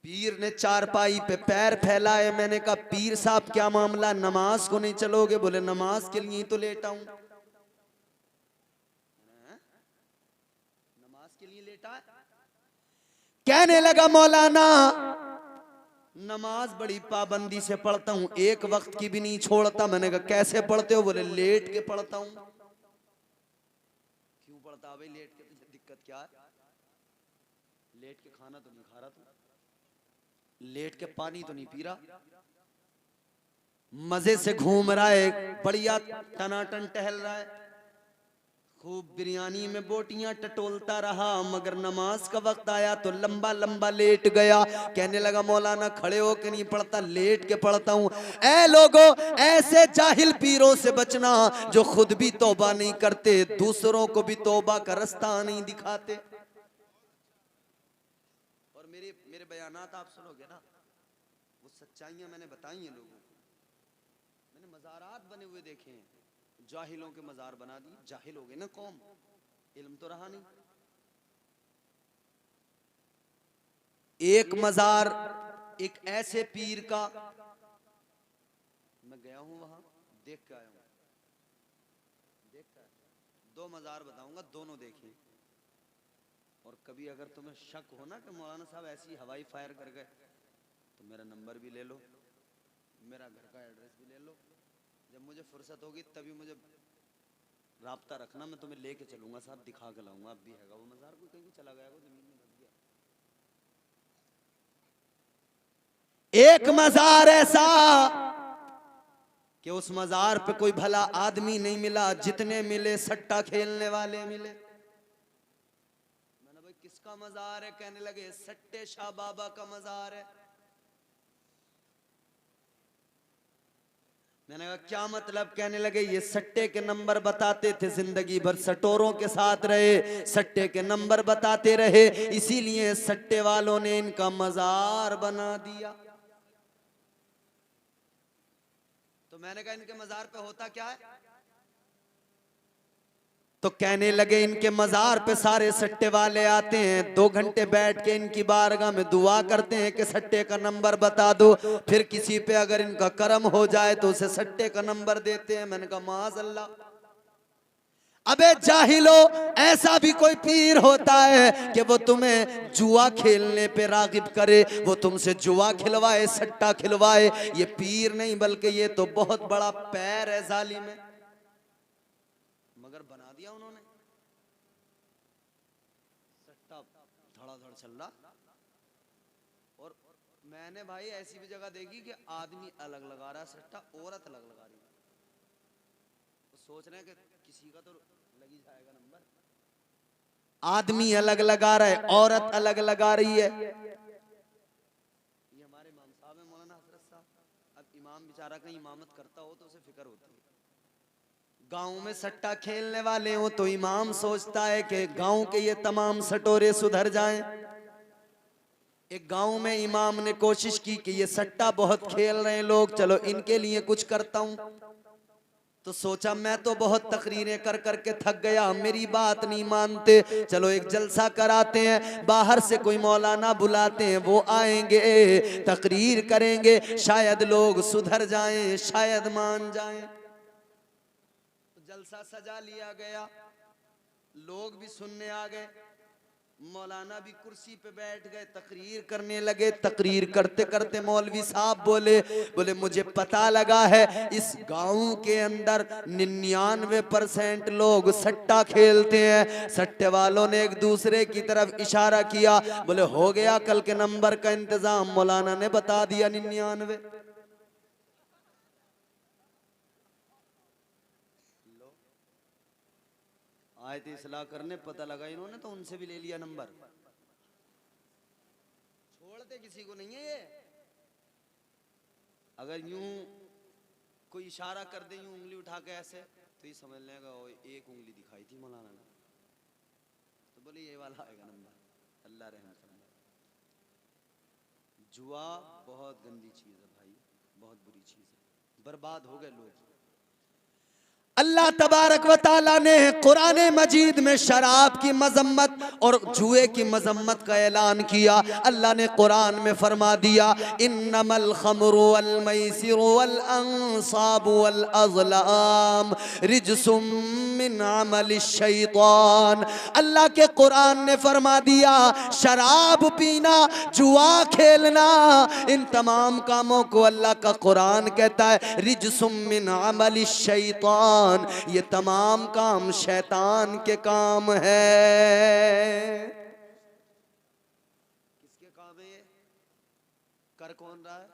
पीर ने चारपाई पे पैर फैलाए। मैंने कहा पीर साहब क्या मामला, नमाज को नहीं चलोगे? बोले नमाज के लिए तो लेटा हूं। नमाज के लिए लेटा है? कहने लगा मौलाना नमाज बड़ी पाबंदी से पढ़ता हूँ, एक वक्त की भी नहीं छोड़ता। मैंने कहा कैसे पढ़ते हो? बोले लेट के पढ़ता हूँ। क्यों पढ़ता भाई लेट के? तुझे दिक्कत क्या है? लेट के खाना तो नहीं खा रहा तू, लेट के पानी तो नहीं पी रहा, मजे से घूम रहा है, बढ़िया टनाटन टहल रहा है, खूब बिरयानी में बोटियां टटोलता रहा, मगर नमाज का वक्त आया तो लंबा लंबा लेट गया। कहने लगा मौलाना खड़े होके नहीं पढ़ता, लेट के पढ़ता हूं। ऐ लोगों, ऐसे जाहिल पीरों से बचना जो खुद भी तौबा नहीं करते, दूसरों को भी तौबा का रास्ता नहीं दिखाते। और मेरे बयानात आप सुनोगे ना, वो सच्चाइयां मैंने बताई हैं लोगों को। मैंने मज़ारात बने हुए देखे हैं, जाहिलों के मज़ार बना दिए। जाहिल हो गए ना कौम, इल्म तो रहा नहीं। एक मज़ार एक ऐसे पीर का, मैं गया हूं वहां, देख के आया हूं, देख के आया। 2 मज़ार बताऊंगा, दोनों देखिए। और कभी अगर तुम्हें शक हो ना कि मौलाना साहब ऐसी हवाई फायर कर गए, तो मेरा नंबर भी ले लो, मेरा घर का एड्रेस भी ले लो। जब मुझे फुर्सत होगी तभी मुझे राब्ता रखना, मैं तुम्हें लेके चलूंगा साहब, दिखा के लाऊंगा। अब भी हैगा वो मज़ार, कोई कहीं चला गया, वो जमीन में दब गया। एक मज़ार ऐसा कि उस मज़ार पे कोई भला आदमी नहीं मिला, जितने मिले सट्टा खेलने वाले मिले। मैंने भाई किसका मज़ार है? कहने लगे सट्टे शाह बाबा का मज़ार है। मैंने कहा क्या मतलब? कहने लगे ये सट्टे के नंबर बताते थे, जिंदगी भर सटोरों के साथ रहे, सट्टे के नंबर बताते रहे, इसीलिए सट्टे वालों ने इनका मज़ार बना दिया। तो मैंने कहा इनके मज़ार पे होता क्या है? तो कहने लगे इनके मज़ार पे सारे सट्टे वाले आते हैं, 2 घंटे बैठ के इनकी बारगाह में दुआ करते हैं कि सट्टे का नंबर बता दो। फिर किसी पे अगर इनका करम हो जाए तो उसे सट्टे का नंबर देते हैं। मैंने कहा माज़अल्लाह। अबे जाहिलो, ऐसा भी कोई पीर होता है कि वो तुम्हें जुआ खेलने पे रागिब करे, वो तुमसे जुआ खिलवाए, सट्टा खिलवाए? ये पीर नहीं बल्कि ये तो बहुत बड़ा पैर है जालिम है। मगर बना दिया उन्होंने, सट्टा धड़ाधड़ चल रहा। और मैंने भाई ऐसी भी जगह देखी कि आदमी अलग लगा रहा है सट्टा, औरत अलग लगा रही है। तो सोच रहे हैं कि किसी का तो लगी जाएगा नंबर। आदमी अलग लगा रहा है, औरत अलग लगा रही है। ये हमारे इमाम साहब है मौलाना हजरत साहब। अब इमाम बेचारा कहीं इमामत करता हो तो उसे फिक्र होती है। गांव में सट्टा खेलने वाले हो तो इमाम सोचता है कि गांव के ये तमाम सटोरे सुधर जाएं। एक गांव में इमाम ने कोशिश की कि ये सट्टा बहुत खेल रहे हैं लोग, चलो इनके लिए कुछ करता हूं। तो सोचा मैं तो बहुत तकरीरें कर करके थक गया, मेरी बात नहीं मानते, चलो एक जलसा कराते हैं, बाहर से कोई मौलाना बुलाते हैं, वो आएंगे, तकरीर करेंगे, शायद लोग सुधर जाएं, शायद मान जाएं। तो जलसा सजा लिया गया, लोग भी सुनने आ गए, मौलाना भी कुर्सी पे बैठ गए, तकरीर करने लगे। तकरीर करते करते मौलवी साहब बोले मुझे पता लगा है इस गांव के अंदर 99% लोग सट्टा खेलते हैं। सट्टे वालों ने एक दूसरे की तरफ इशारा किया, बोले हो गया कल के नंबर का इंतजाम। मौलाना ने बता दिया 99। आए थे इस्लाह करने, पता लगा इन्होंने तो उनसे भी ले लिया नंबर। छोड़ते किसी को नहीं है ये। अगर यूं कोई इशारा कर दे, यूं उंगली उठा के ऐसे, तो ये समझ लेगा वो एक उंगली दिखाई थी मौलाना ने, तो बोले ये वाला आएगा नंबर। अल्लाह रहम फरमाए। जुआ बहुत गंदी चीज है भाई, बहुत बुरी चीज है, बर्बाद हो गए लोग। अल्लाह तबारक व ताला ने कुरान मजीद में शराब की मजम्मत और जुए की मजम्मत का ऐलान किया। अल्लाह ने कुरान में फरमा दिया, इन्नमल खमरु वल मैसिरु वल अंसाबु वल अज़लाम रिजसुम मिन अमलिश शैतान। अल्लाह के कुरान ने फरमा दिया, शराब पीना, जुआ खेलना, इन तमाम कामों को अल्लाह का कुरान कहता है रिजसुम मिन अमलिश शैतान, ये तमाम काम शैतान के काम है। किसके काम है ये? कर कौन रहा है?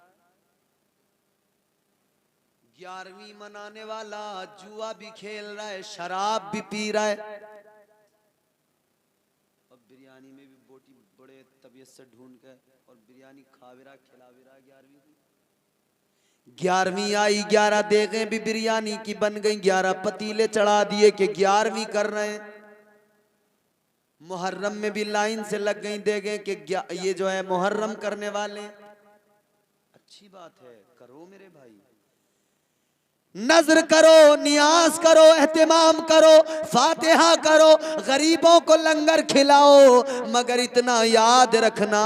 11वीं मनाने वाला जुआ भी खेल रहा है, शराब भी पी रहा है, अब बिरयानी में भी बोटी बड़े तबीयत से ढूंढ के और बिरयानी खाविरा खिलाविरा। 11वीं आई, 11 देगे भी बिरयानी की बन गई, 11 पतीले चढ़ा दिए कि 11वीं कर रहे हैं। मुहर्रम में भी लाइन से लग गई देगे कि ये जो है मुहर्रम करने वाले। अच्छी बात है, करो मेरे भाई, नजर करो, नियाज करो, एहतिमाम करो, फातिहा करो, गरीबों को लंगर खिलाओ, मगर इतना याद रखना,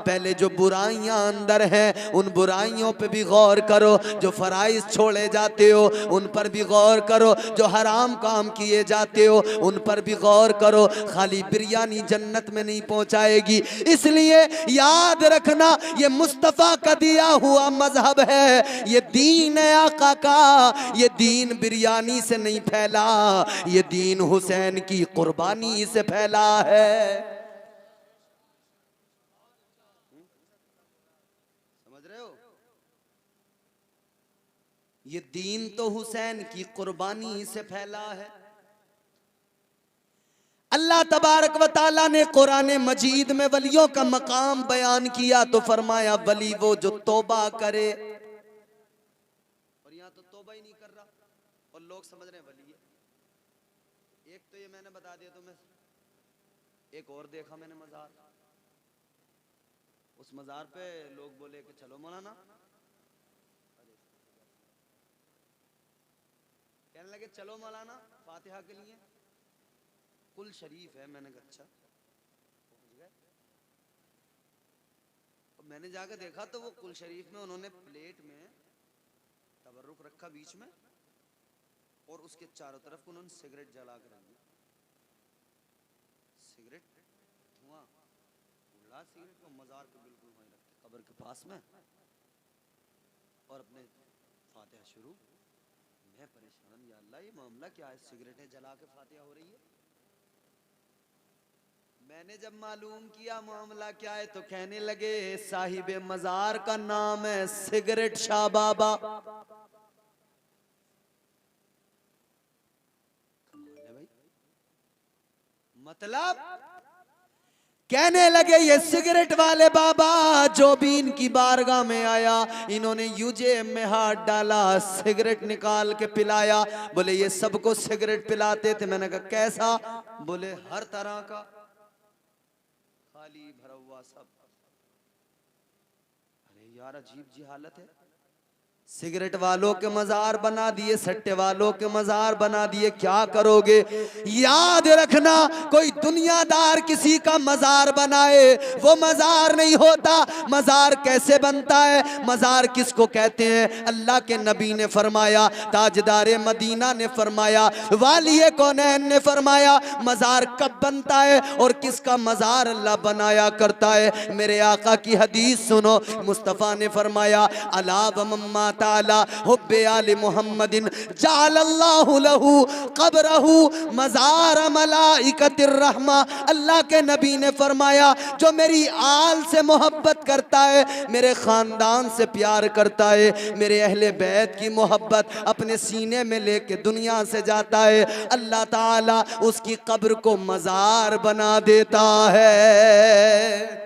पहले जो बुराइयां अंदर हैं उन बुराइयों पे भी गौर करो, जो फराइज छोड़े जाते हो उन पर भी गौर करो, जो हराम काम किए जाते हो उन पर भी गौर करो। खाली बिरयानी जन्नत में नहीं पहुंचाएगी, इसलिए याद रखना ये मुस्तफ़ा का दिया हुआ मजहब है, ये दीन है आका का, ये दीन बिरयानी से नहीं फैला, ये दीन हुसैन की कुर्बानी से फैला है। समझ रहे हो? ये दीन तो हुसैन की कुर्बानी से फैला है। अल्लाह तबारक व ताला ने कुरान मजीद में वलियों का मकाम बयान किया तो फरमाया, वली वो जो तौबा करे, लोग समझ रहे हैं वली है। एक तो ये मैंने बता दिया तुम्हें, एक और देखा मैंने मजार, उस मजार पे लोग बोले कि चलो मौलाना, कहने लगे चलो मौलाना फातिहा के लिए, कुल शरीफ है। मैंने कहा अच्छा, पहुंच गए। और मैंने जाकर देखा तो वो कुल शरीफ में उन्होंने प्लेट में तबर्रुक रखा बीच में, और उसके चारों तरफ उन्होंने सिगरेट जला कर रख दिया। सिगरेट धुआं उड़ा, सिगरेट को मजार के बिल्कुल वहीं रखते कब्र के पास में, और अपने फातिहा शुरू। मैं परेशान, या अल्लाह ये मामला क्या है, सिगरेटें जला के फातिहा हो रही है। मैंने जब मालूम किया मामला क्या है तो कहने लगे साहिबे मजार का नाम है सिगरेट शाह बाबा। मतलब कहने लगे ये सिगरेट वाले बाबा जो भी इनकी बारगाह में आया, इन्होंने यूजे में हाथ डाला, सिगरेट निकाल के पिलाया। बोले ये सबको सिगरेट पिलाते थे। मैंने कहा कैसा? बोले हर तरह का, खाली भरा हुआ सब। अरे यार अजीब जी हालत है। सिगरेट वालों के मजार बना दिए, सट्टे वालों के मजार बना दिए, क्या करोगे? याद रखना, कोई दुनियादार किसी का मजार बनाए वो मजार नहीं होता। मजार कैसे बनता है, मजार किसको कहते हैं? अल्लाह के नबी ने फरमाया, ताजदार मदीना ने फरमाया, वालिए कौनैन ने फरमाया, मजार कब बनता है और किसका मजार अल्लाह बनाया करता है। मेरे आका की हदीस सुनो, मुस्तफ़ा ने फरमाया, अला वमम्मा ताला हुब्बे आले मुहम्मदिन जालल्लाहु लहू कब्रहू मजार मलाइकतिर रहमा। अल्लाह के नबी ने फरमाया, जो मेरी आल से मोहब्बत करता है, मेरे खानदान से प्यार करता है, मेरे अहले बैत की मोहब्बत अपने सीने में लेके दुनिया से जाता है, अल्लाह ताला उसकी कब्र को मजार बना देता है।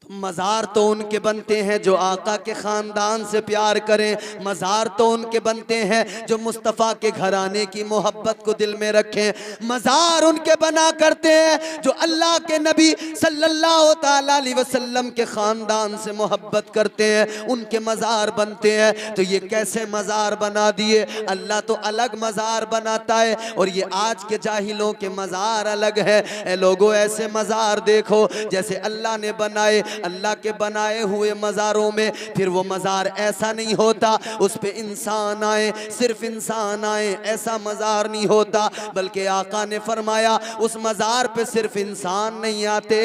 मज़ार तो उनके बनते हैं जो आका के ख़ानदान से प्यार करें, मज़ार तो उनके बनते हैं जो मुस्तफ़ा के घराने की मोहब्बत को दिल में रखें, मज़ार उनके बना करते हैं जो अल्लाह के नबी सल्लल्लाहु ताला अलैहि वसल्लम के ख़ानदान से मोहब्बत करते हैं, उनके मज़ार बनते हैं। तो ये कैसे मज़ार बना दिए? अल्लाह तो अलग मज़ार बनाता है और ये आज के जाहिलों के मज़ार अलग है। ए लोगों, ऐसे मज़ार देखो जैसे अल्लाह ने बनाए, अल्लाह के बनाए हुए मज़ारों में फिर वो मज़ार ऐसा नहीं होता उस पे इंसान आए, सिर्फ इंसान आए, ऐसा मज़ार नहीं होता। बल्कि आका ने फरमाया उस मज़ार पे सिर्फ इंसान नहीं आते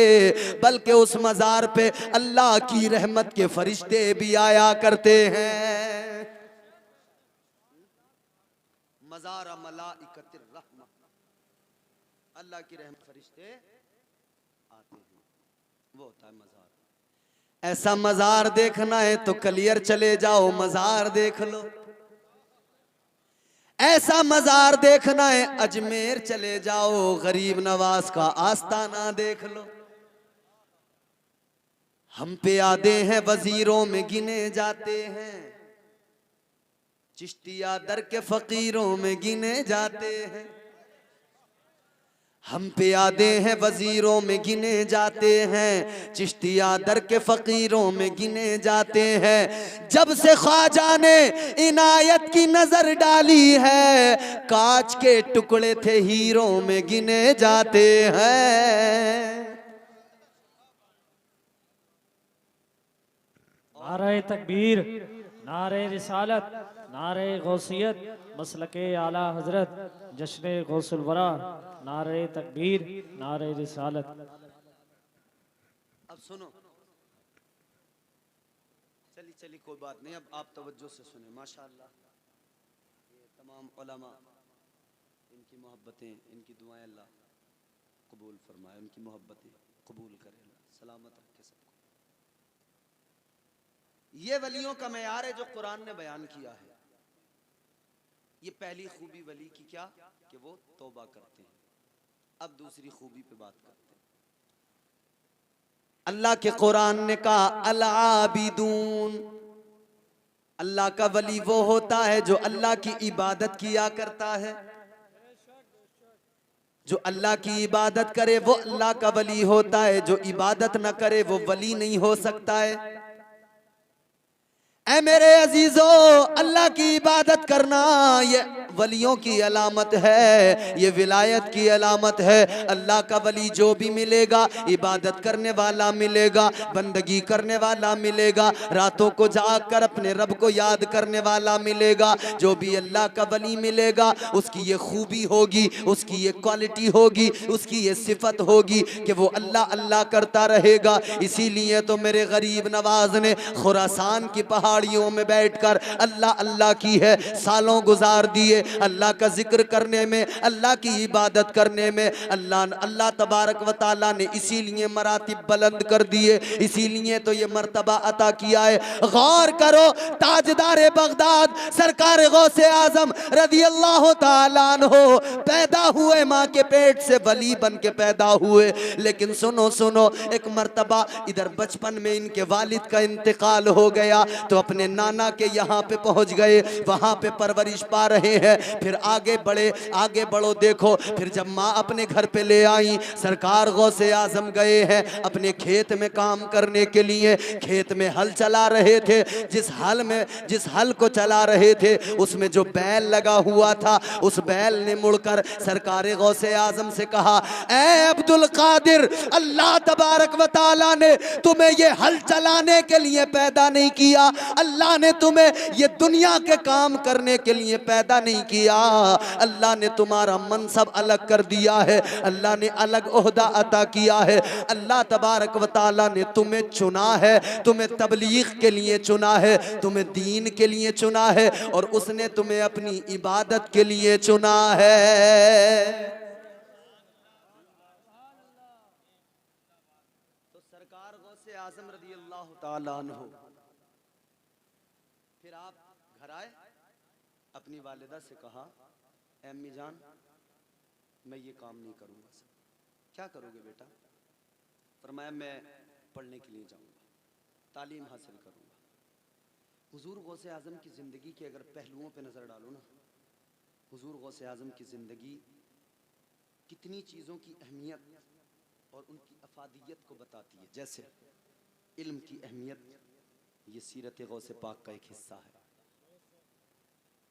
बल्कि उस मज़ार पे अल्लाह की रहमत के फरिश्ते भी आया करते हैं। मज़ार मलाइकतिर रहमा, अल्लाह की रहमत फरिश्ते आते हैं, वो होता है मज़ार। ऐसा मज़ार देखना है तो कलियर चले जाओ, मज़ार देख लो। ऐसा मज़ार देखना है अजमेर चले जाओ, गरीब नवाज का आस्ताना देख लो। हम पे आदे हैं वजीरों में गिने जाते हैं, चिश्तिया दर के फकीरों में गिने जाते हैं। हम पे आदे हैं वजीरों में गिने जाते हैं, चिश्तिया दर के फकीरों में गिने जाते हैं। जब से ख्वाजा ने इनायत की नजर डाली है, कांच के टुकड़े थे हीरों में गिने जाते हैं।
नारे तकबीर, नारे रिसालत, नारे गौसियत, मसलके आला हजरत, जश्न गौसुल वरा, नारे तकबीर, नारे रिसालत।
अब सुनो, चली चली कोई बात नहीं, अब आप तवज्जो से सुने। माशाअल्लाह ये तमाम उलमा, इनकी मोहब्बतें, इनकी दुआएं अल्लाह कबूल फरमाए, उनकी मोहब्बतें कबूल करे, अल्लाह सलामत रखे सबको। ये वलियों का मेयार है जो कुरान ने बयान किया है। ये पहली खूबी वली की क्या कि वो तौबा करते हैं। अब दूसरी खूबी पे बात करते हैं। अल्लाह के कुरान ने कहा अल आबिदून, अल्लाह का वली वो होता है जो अल्लाह की इबादत किया करता है। जो अल्लाह की इबादत करे वो अल्लाह का वली होता है, जो इबादत न करे वो वली नहीं हो सकता है। ऐ मेरे अजीजों, अल्लाह की इबादत करना ये वलियों की अलामत है, ये विलायत की अलामत है। अल्लाह का वली जो भी मिलेगा, इबादत करने वाला मिलेगा, बंदगी करने वाला मिलेगा, रातों को जाग कर अपने रब को याद करने वाला मिलेगा। जो भी अल्लाह का वली मिलेगा उसकी ये खूबी होगी, उसकी ये क्वालिटी होगी, उसकी ये सिफत होगी कि वो अल्लाह अल्लाह करता रहेगा। इसीलिए तो मेरे गरीब नवाज ने खुरासान की पहाड़ियों में बैठकर अल्लाह अल्लाह की है, सालों गुजार दिए अल्लाह का जिक्र करने में, अल्लाह की इबादत करने में। अल्लाह तबारक व तआला ने इसीलिए मरातिब बुलंद कर दिए, इसीलिए तो ये मर्तबा अता किया है। गौर करो, ताजदार बगदाद सरकार गौसे आजम रज़ी अल्लाह तआला अन्हो पैदा हुए, माँ के पेट से वली बन के पैदा हुए। लेकिन सुनो सुनो, एक मर्तबा इधर बचपन में इनके वालिद का इंतकाल हो गया तो अपने नाना के यहाँ पे पहुँच गए, वहाँ पे परवरिश पा रहे हैं। फिर आगे बढ़ो, देखो फिर जब माँ अपने घर पे ले आई, सरकार गौसे आजम गए हैं अपने खेत में काम करने के लिए। खेत में हल चला रहे थे, जिस हल को चला रहे थे उसमें जो बैल लगा हुआ था, उस बैल ने मुड़कर सरकार गौसे आजम से कहा, ऐ अब्दुल कादिर, अल्लाह तबारक व तआला ने तुम्हें ये हल चलाने के लिए पैदा नहीं किया, अल्लाह ने तुम्हें ये दुनिया के काम करने के लिए पैदा नहीं किया। अल्लाह ने तुम्हारा मनसब अलग कर दिया है, अल्लाह ने अलग ओहदा अता किया है। अल्लाह तबारक व तआला ने तुम्हें चुना है, तुम्हें तबलीग के लिए चुना है, तुम्हें दीन के लिए चुना है, और उसने तुम्हें अपनी इबादत के लिए चुना है। तो सरकार गौसे आजम रज़ी अल्लाह तआला अन्हु फिर आप घर आए, अपनी वालिदा से कहा, अम्मी जान मैं ये काम नहीं करूँगा। क्या करोगे बेटा? फरमाया मैं पढ़ने के लिए जाऊंगा, तालीम हासिल करूंगा। हुजूर गौसे आज़म की ज़िंदगी के अगर पहलुओं पे नज़र डालो ना, हुजूर गौसे आज़म की ज़िंदगी कितनी चीज़ों की अहमियत और उनकी अफादियत को बताती है। जैसे इल्म की अहमियत, ये सीरत गौसे पाक का एक हिस्सा है।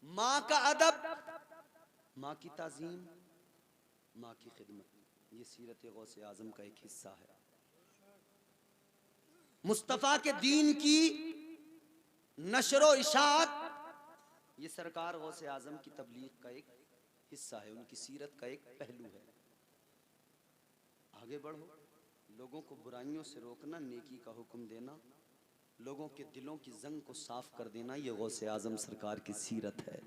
माँ का अदब, माँ की ताज़ीम, माँ की खिदमत, ये सीरत गौसे आज़म का एक हिस्सा है। मुस्तफ़ा के दीन की नशरो इशाअत, ये सरकार गौसे आज़म की तबलीग का एक हिस्सा है, उनकी सीरत का एक पहलू है। आगे बढ़ो, लोगों को बुराइयों से रोकना, नेकी का हुक्म देना, लोगों के दिलों की जंग को साफ कर देना, ये गौसे आज़म सरकार की सीरत है।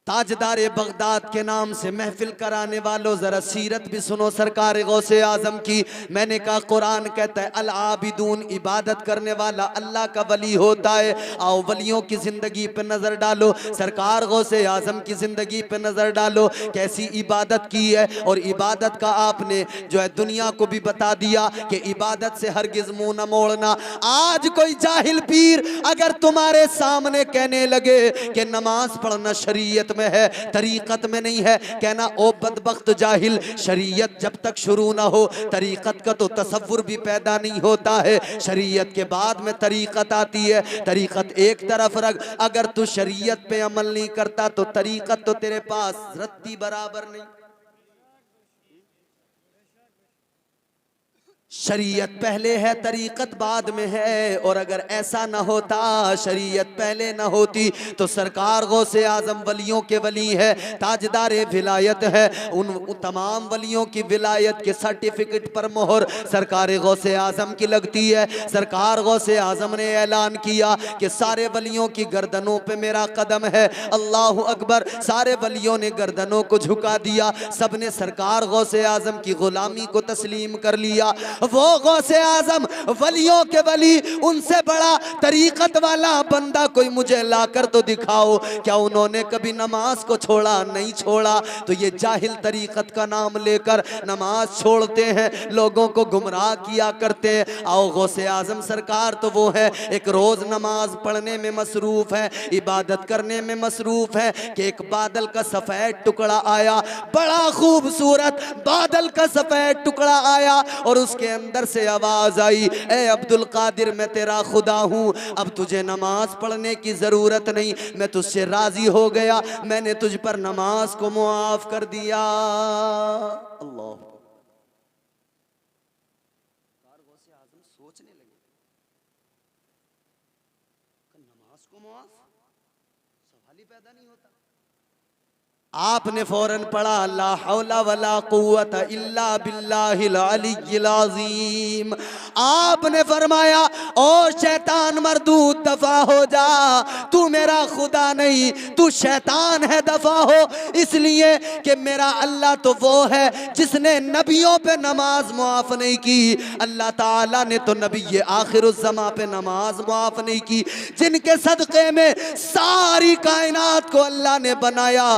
ताजदारे बगदाद के नाम से महफिल कराने वालों, जरा सीरत भी सुनो सरकार गौसे आजम की। मैंने कहा कुरान कहता है अल आबिदून, इबादत करने वाला अल्लाह का वली होता है। आओ वलियों की जिंदगी पे नजर डालो, सरकार गौसे आजम की जिंदगी पे नजर डालो, कैसी इबादत की है। और इबादत का आपने जो है दुनिया को भी बता दिया कि इबादत से हरगिज मुंह न मोड़ना। आज कोई जाहिल पीर अगर तुम्हारे सामने कहने लगे कि नमाज पढ़ना शरीयत में है, तरीकत में नहीं है, कहना ओ बदबख्त जाहिल, शरीयत जब तक शुरू ना हो तरीकत का तो तसव्वुर भी पैदा नहीं होता है। शरीयत के बाद में तरीकत आती है। तरीकत एक तरफ रख, अगर तू शरीयत पे अमल नहीं करता तो तरीकत तो तेरे पास रत्ती बराबर नहीं। शरीयत पहले है, तरीकत बाद में है। और अगर ऐसा ना होता, शरीयत पहले ना होती, तो सरकार गौसे आजम वलियों के वली है, ताजदारे विलायत है। उन तमाम वलियों की विलायत के सर्टिफिकेट पर मोहर सरकार गौसे आजम की लगती है। सरकार गौसे आजम ने ऐलान किया कि सारे वलियों की गर्दनों पे मेरा कदम है। अल्लाह अकबर। सारे वलियों ने गर्दनों को झुका दिया, सबने सरकार गौसे आजम की गुलामी को तस्लीम कर लिया। वो गौसे आजम वलियों के वली, उनसे बड़ा तरीकत वाला बंदा कोई मुझे लाकर तो दिखाओ। क्या उन्होंने कभी नमाज को छोड़ा? नहीं छोड़ा। तो ये जाहिल तरीकत का नाम लेकर नमाज छोड़ते हैं, लोगों को गुमराह किया करते हैं। आओ गौसे आजम सरकार तो वो है, एक रोज नमाज पढ़ने में मसरूफ है, इबादत करने में मसरूफ है कि एक बादल का सफेद टुकड़ा आया, बड़ा खूबसूरत बादल का सफेद टुकड़ा आया और उसके अंदर से आवाज आई, ए अब्दुल कादिर मैं तेरा खुदा हूं, अब तुझे नमाज पढ़ने की जरूरत नहीं, मैं तुझसे राजी हो गया, मैंने तुझ पर नमाज को मुआफ कर दिया। अल्लाह। सोचने लगे नमाज को मुआफ, सवाल ही पैदा नहीं होता। आपने फौरन पढ़ा ला हौला वला कुव्वत इल्ला बिल्लाहिल अलिय्यिल अज़ीम। आपने फरमाया ओ शैतान मरदूद दफा हो जा, तू मेरा खुदा नहीं, तू शैतान है, दफा हो। इसलिए कि मेरा अल्लाह तो वो है जिसने नबियों पे नमाज मुआफ नहीं की। अल्लाह ताला ने तो नबी आखिरुज़्ज़मा पे नमाज मुआफ नहीं की, जिनके सदक़े में सारी कायनात को अल्लाह ने बनाया।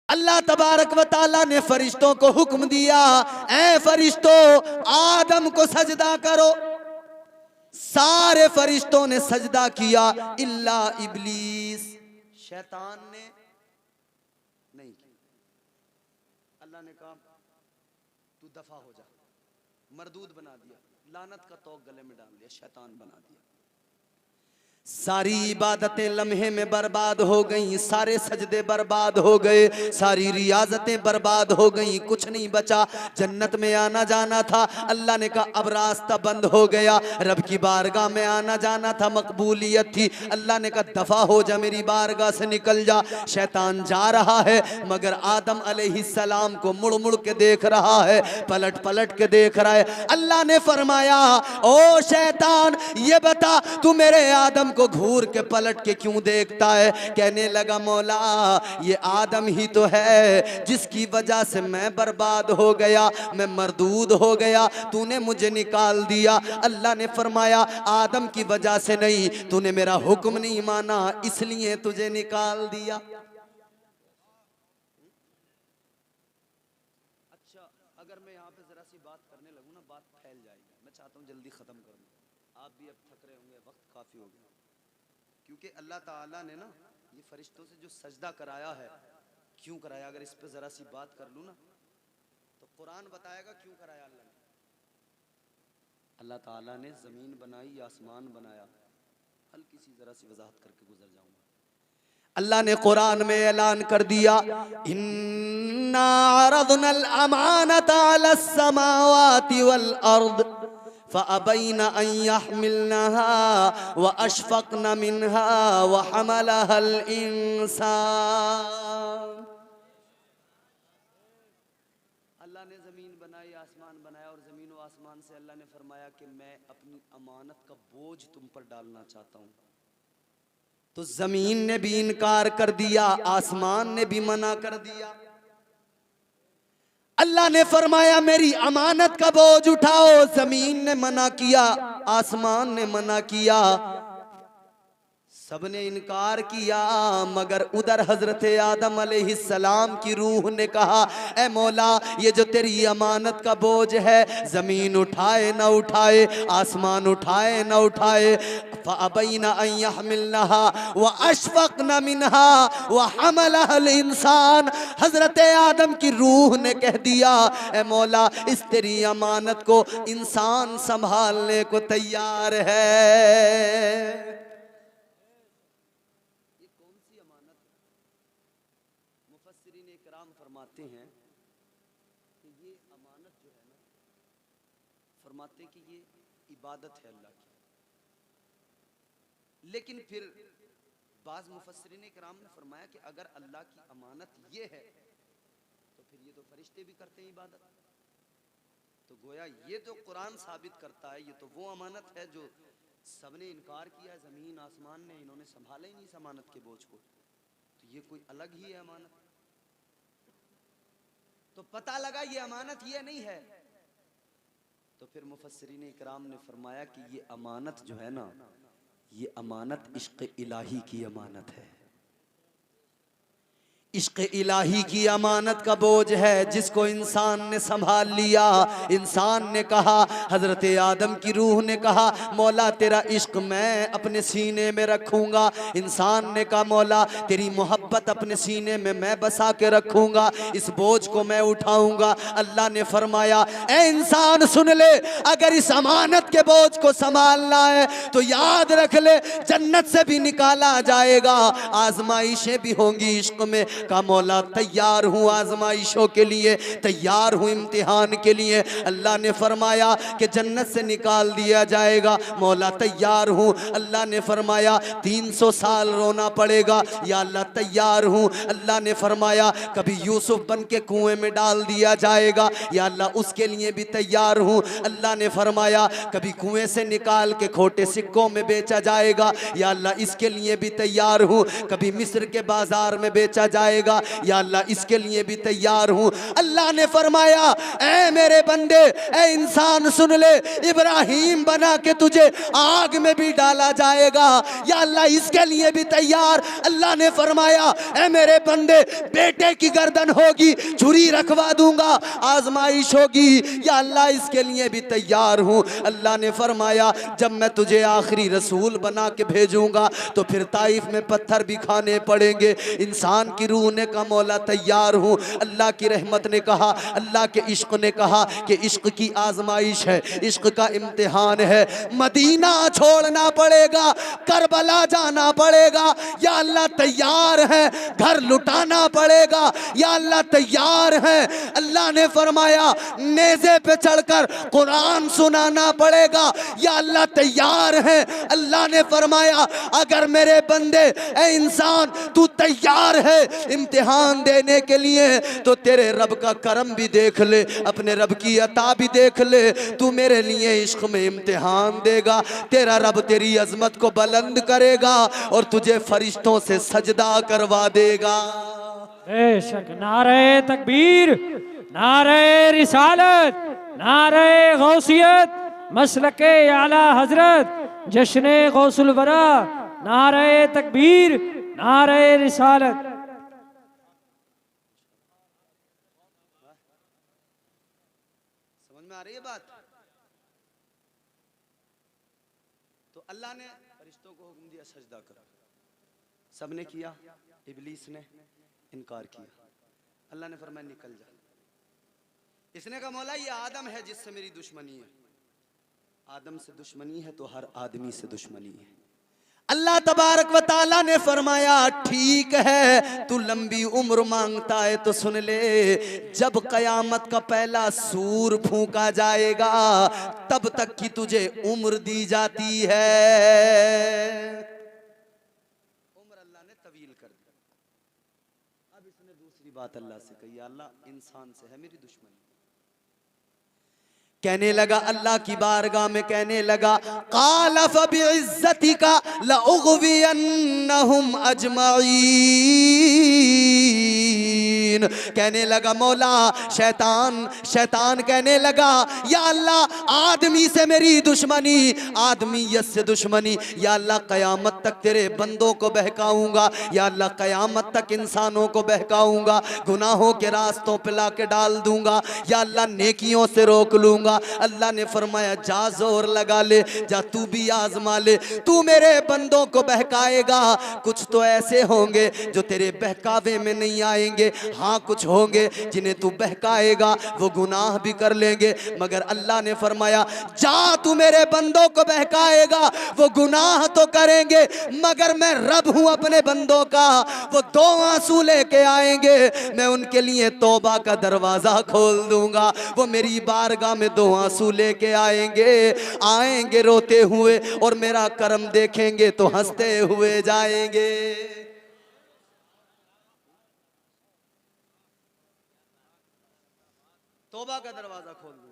अल्लाह तबारक व ताला ने फरिश्तों को हुक्म दिया, ऐ फरिश्तों आदम को सजदा करो। सारे फरिश्तों ने सजदा किया इल्ला इब्लीस, शैतान ने नहीं किया। अल्लाह ने कहा तू दफा हो जा, मरदूद बना दिया, लानत का तोक गले में डाल दिया, शैतान बना दिया। सारी इबादतें लम्हे में बर्बाद हो गईं, सारे सजदे बर्बाद हो गए, सारी रियाजतें बर्बाद हो गईं, कुछ नहीं बचा। जन्नत में आना जाना था, अल्लाह ने कहा अब रास्ता बंद हो गया। रब की बारगाह में आना जाना था, मकबूलियत थी, अल्लाह ने कहा दफा हो जा, मेरी बारगाह से निकल जा। शैतान जा रहा है मगर आदम अलैहिस्सलाम को मुड़ मुड़ के देख रहा है, पलट पलट के देख रहा है। अल्लाह ने फरमाया ओ शैतान ये बता तू मेरे आदम को घूर के पलट के क्यों देखता है? कहने लगा मौला ये आदम ही तो है जिसकी वजह से मैं बर्बाद हो गया, मैं मरदूद हो गया, तूने मुझे निकाल दिया। अल्लाह ने फरमाया आदम की वजह से नहीं, तूने मेरा हुक्म नहीं माना इसलिए तुझे निकाल दिया। अच्छा अगर मैं यहाँ पे जरा सी बात करने लगूँ ना, बात फैल जाएगी। क्योंकि अल्लाह ताला ने ना ये फरिश्तों से जो सजदा कराया है, क्यों कराया, अगर इस पे जरा सी बात कर लूँ ना तो कुरान बताएगा क्यों कराया अल्लाह ने। अल्लाह ताला ने ज़मीन बनाई, आसमान बनाया, हल्की सी जरा सी वजाहत करके गुजर जाऊंगा। अल्लाह ने कुरान में ऐलान कर दिया, इन्ना अरदनल अमानता अलस समावाति वल अर्द फ़अबैना अन यहमिलनहा व अशफ़क़ना मिनहा व हमलहल इंसान। अल्लाह ने ज़मीन बनाई, आसमान बनाया, और ज़मीन व आसमान से अल्लाह ने फरमाया कि मैं अपनी अमानत का बोझ तुम पर डालना चाहता हूँ। तो ज़मीन ने भी इनकार कर दिया, आसमान ने भी मना कर दिया। अल्लाह ने फरमाया मेरी अमानत का बोझ उठाओ, ज़मीन ने मना किया, आसमान ने मना किया, सबने इनकार किया, मगर उधर हजरत आदम अलैहिस्सलाम की रूह ने कहा, ए मौला ये जो तेरी अमानत का बोझ है, जमीन उठाए न उठाए, आसमान उठाए न उठाए, फ़अबैना अन यहमिलनहा व अशफ़क़ना मिनहा व हमलहल इंसान। हजरत आदम की रूह ने कह दिया, ए मौला इस तेरी अमानत को इंसान संभालने को तैयार है। मुफस्सिरीन इकराम फरमाते हैं कि ये अमानत जो है ना, फरमाते कि ये इबादत है अल्लाह की। लेकिन फिर बाज़ मुफस्सिरीन इकराम ने फरमाया कि अगर अल्लाह की अमानत ये है तो फिर ये तो फरिश्ते भी करते हैं इबादत। तो गोया ये तो कुरान साबित करता है, ये तो वो अमानत है जो सबने इनकार किया, ज़मीन आसमान ने, इन्होंने संभाला ही नहीं इस अमानत के बोझ को। तो ये कोई अलग ही है अमानत। तो पता लगा ये अमानत ये नहीं है। तो फिर मुफस्सिरीन इकराम ने फरमाया कि ये अमानत जो है ना, ये अमानत इश्क़ इलाही की अमानत है। इश्क़ इलाही की अमानत का बोझ है जिसको इंसान ने संभाल लिया। इंसान ने कहा, हजरत आदम की रूह ने कहा, मौला तेरा इश्क मैं अपने सीने में रखूंगा। इंसान ने कहा, मौला तेरी मोहब्बत अपने सीने में मैं बसा के रखूंगा, इस बोझ को मैं उठाऊंगा। अल्लाह ने फरमाया, ए इंसान सुन ले, अगर इस अमानत के बोझ को संभालना है तो याद रख ले जन्नत से भी निकाला जाएगा, आजमाइशें भी होंगी इश्क में। का मौला तैयार हूँ आजमाइशों के लिए, तैयार हूँ इम्तिहान के लिए। अल्लाह ने फरमाया कि जन्नत से निकाल दिया जाएगा, मौला तैयार हूँ। अल्लाह ने फरमाया 300 साल रोना पड़ेगा, या अल्लाह तैयार हूँ। अल्लाह ने फरमाया कभी यूसुफ बन के कुएं में डाल दिया जाएगा, या अल्लाह उसके लिए भी तैयार हूँ। अल्लाह ने फरमाया कभी कुएं से निकाल के खोटे सिक्कों में बेचा जाएगा, या अल्लाह इसके लिए भी तैयार हूँ। कभी मिस्र के बाजार में बेचा जाएगा, या अल्लाह इसके लिए भी तैयार हूँ। अल्लाह ने फरमाया, ऐ मेरे बंदे, ऐ इंसान सुन ले, इब्राहिम बना के तुझे आग में भी डाला जाएगा, या अल्लाह इसके लिए भी तैयार। अल्लाह ने फरमाया, ऐ मेरे बंदे, बेटे की गर्दन होगी, छुरी रखवा दूंगा, आजमाइश होगी, या अल्लाह इसके लिए भी तैयार हूँ। अल्लाह ने फरमाया जब मैं तुझे आखिरी रसूल बना के भेजूंगा तो फिर ताइफ में पत्थर भी खाने पड़ेंगे। इंसान की रूह ने कहा, मौला तैयार हूँ। अल्लाह की रहमत ने कहा, अल्लाह के इश्क ने कहा कि इश्क की आजमाइश है, इश्क का इम्तिहान है, मदीना छोड़ना पड़ेगा, करबला जाना पड़ेगा, या अल्लाह तैयार है, घर लुटाना पड़ेगा, या अल्लाह तैयार है। अल्लाह ने फरमाया नेज़े पे चढ़कर कुरान सुनाना पड़ेगा, या अल्लाह तैयार है। अल्लाह ने फरमाया अगर मेरे बंदे, ए इंसान तू तैयार है इम्तिहान देने के लिए तो तेरे रब का करम भी देख ले, अपने रब की अता भी देख ले। तू मेरे लिए इश्क में इम्तिहान देगा, तेरा रब तेरी अजमत को बुलंद करेगा और तुझे फरिश्तों से सजदा करवा देगा।
बेशक। नारे तकबीर, नारे रिसालत, नारे गौसियत, मसलके आला हजरत, जश्ने गौसुल वरा, नारे तकबीर, नारे रिसालत।
समझ में आ रही है बात? तो अल्लाह ने फरिश्तों को हुक्म दिया सजदा करो। सबने किया, इबलीस ने इनकार किया। अल्लाह ने फरमाया निकल जा। इसने कहा मौला ये आदम है जिससे मेरी दुश्मनी है। आदम से दुश्मनी है तो हर आदमी से दुश्मनी है। अल्लाह तबारक व ताला ने फरमाया ठीक है तू लंबी उम्र मांगता है तो सुन ले, जब कयामत का पहला सूर फूंका जाएगा तब तक की तुझे उम्र दी जाती है। उम्र अल्लाह ने तवील कर दी। अब इसने दूसरी बात अल्लाह से कही, अल्लाह इंसान से है मेरी दुश्मनी। कहने लगा अल्लाह की बारगाह में, कहने लगा क़ाल फ़बिइज़्ज़तिका लअग़वियन्नहुम अजमईन। कहने लगा मौला शैतान कहने लगा या अल्लाह आदमी से मेरी दुश्मनी, आदमियत से दुश्मनी, या अल्लाह क़यामत तक तेरे बंदों को बहकाऊंगा, या अल्लाह क़यामत तक इंसानों को बहकाऊंगा, गुनाहों के रास्तों पे लाके डाल दूंगा, या अल्लाह नेकियों से रोक लूंगा। अल्लाह ने फरमाया जा जोर लगा ले, जा तू भी आजमा ले, तू मेरे बंदों को बहकाएगा। कुछ तो ऐसे होंगे जो तेरे बहकावे में नहीं आएंगे, हाँ कुछ होंगे जिन्हें तू बहकाएगा वो गुनाह भी कर लेंगे, मगर अल्लाह ने फरमाया जा तू मेरे बंदों को बहकाएगा, वो गुनाह तो करेंगे मगर मैं रब हूं अपने बंदों का, वो दो आंसू लेके आएंगे, मैं उनके लिए तौबा का दरवाजा खोल दूंगा, वो मेरी बारगाह में दो आंसू लेके आएंगे रोते हुए, और मेरा करम देखेंगे तो हंसते हुए जाएंगे। तौबा का दरवाजा खोल दूंगा।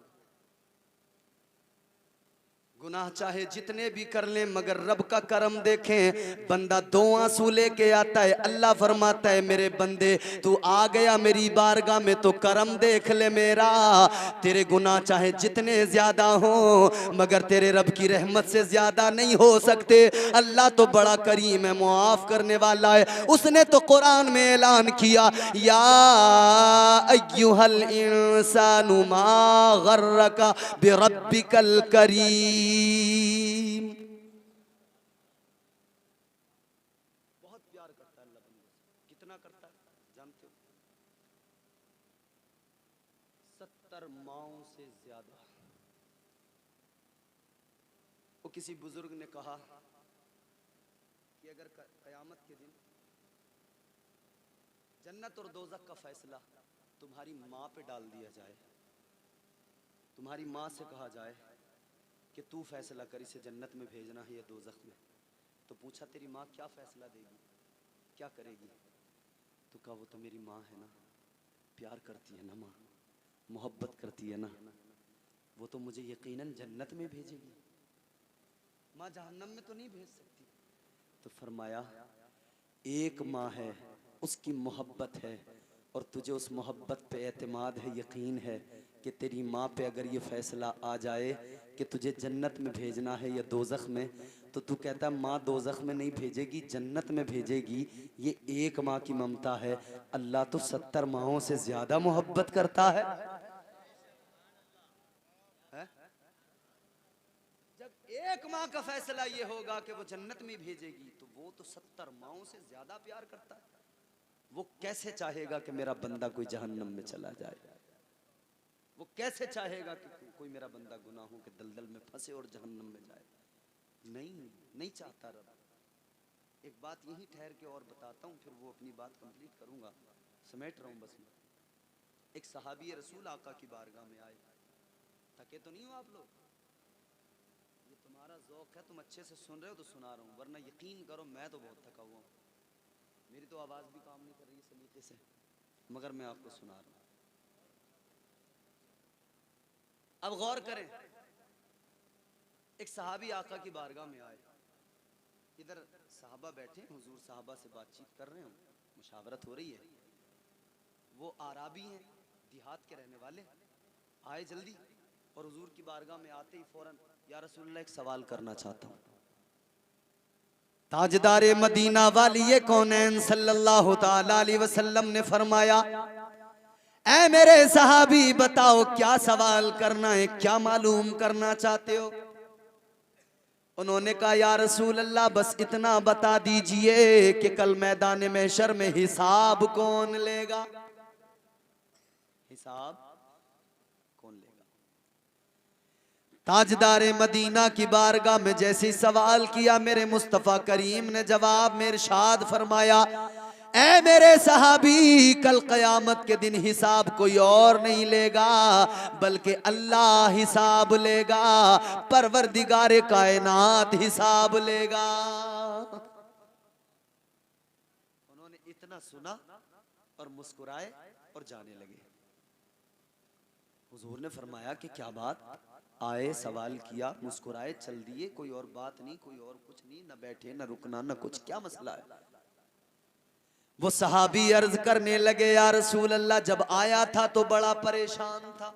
गुनाह चाहे जितने भी कर ले मगर रब का करम देखें। बंदा दो आंसू लेके आता है, अल्लाह फरमाता है मेरे बंदे तू आ गया मेरी बारगाह में तो करम देख ले मेरा। तेरे गुनाह चाहे जितने ज्यादा हो मगर तेरे रब की रहमत से ज्यादा नहीं हो सकते। अल्लाह तो बड़ा करीम है, मुआफ करने वाला है। उसने तो कुरान में ऐलान किया या अय्युहल इंसानु मा गर्रका बिरब्बिकल करीम। बहुत प्यार करता है अल्लाह बंदे से। कितना करता है जानते हो? 70 माओं से ज्यादा। वो किसी बुजुर्ग ने कहा कि अगर कयामत के दिन जन्नत और दोज़ख का फैसला तुम्हारी माँ पे डाल दिया जाए, तुम्हारी माँ से कहा जाए कि तू फैसला कर इसे जन्नत में भेजना है या दोज़ख में, तो पूछा तेरी माँ क्या फैसला देगी, क्या करेगी? तो कहा वो तो मेरी माँ है ना, प्यार करती है ना माँ, मोहब्बत करती है ना, वो तो मुझे यकीनन जन्नत में भेजेगी, माँ जहन्नम में तो नहीं भेज सकती। तो फरमाया एक माँ है, उसकी मोहब्बत है और तुझे उस मोहब्बत पे एतमाद है, यकीन है कि तेरी माँ पे अगर ये फैसला आ जाए कि तुझे जन्नत में भेजना है या दोज़ख में, तो तू कहता माँ दोज़ख में नहीं भेजेगी जन्नत में भेजेगी। ये एक माँ की ममता है, अल्लाह तो 70 माँओं से ज्यादा मोहब्बत करता है। जब एक माँ का फैसला ये होगा कि वो जन्नत में भेजेगी तो वो तो 70 माँओं से ज्यादा प्यार करता है। वो कैसे चाहेगा कि मेरा बंदा कोई जहन्नम में चला जाए? वो कैसे चाहेगा कि कोई मेरा बंदा गुनाहों के दलदल में फंसे और जहन्नम में जाए? नहीं चाहता रब। एक बात यही ठहर के और बताता हूँ, फिर वो अपनी बात कंप्लीट करूंगा, समेट रहा हूँ बस मैं। एक सहाबी रसूल आका की बारगाह में आए। थके तो नहीं हो आप लोग? ये तुम्हारा ज़ौक़ है, तुम अच्छे से सुन रहे हो तो सुना रहा हूँ, वरना यकीन करो मैं तो बहुत थका हुआ हूँ। मेरी तो आवाज़ भी काम नहीं कर रही सलीके से, मगर मैं आपको सुना रहा हूँ। अब गौर करें, एक सहाबी आका की बारगाह में आए। इधर सहाबा बैठे, हुजूर सहाबा से बातचीत कर रहे हो, मुशावरत हो रही है। वो आराबी हैं, देहात के रहने वाले, आए जल्दी और हुजूर की बारगाह में आते ही फौरन या रसूलल्लाह एक सवाल करना चाहता हूँ। ताजदारे मदीना वाली कौनैन सल्लल्लाहु ताला अलैहि वसल्लम ने फरमाया ऐ मेरे सहाबी बताओ क्या सवाल करना है, क्या मालूम करना चाहते हो? उन्होंने कहा या रसूल अल्लाह बस इतना बता दीजिए कि कल मैदान महशर में हिसाब कौन लेगा, हिसाब कौन लेगा। ताजदारे मदीना की बारगाह में जैसे ही सवाल किया, मेरे मुस्तफ़ा करीम ने जवाब में इरशाद फरमाया, ऐ मेरे सहाबी, कल कयामत के दिन हिसाब कोई और नहीं लेगा बल्कि अल्लाह हिसाब लेगा, परवरदिगारे कायनात हिसाब लेगा। उन्होंने इतना सुना और मुस्कुराए और जाने लगे। हुजूर ने फरमाया कि क्या बात, आए सवाल किया, मुस्कुराए, चल दिए, कोई और बात नहीं, कोई और कुछ नहीं, न बैठे न रुकना न कुछ, क्या मसला है। वो सहाबी अर्ज करने लगे या रसूल अल्लाह जब आया था तो बड़ा परेशान था,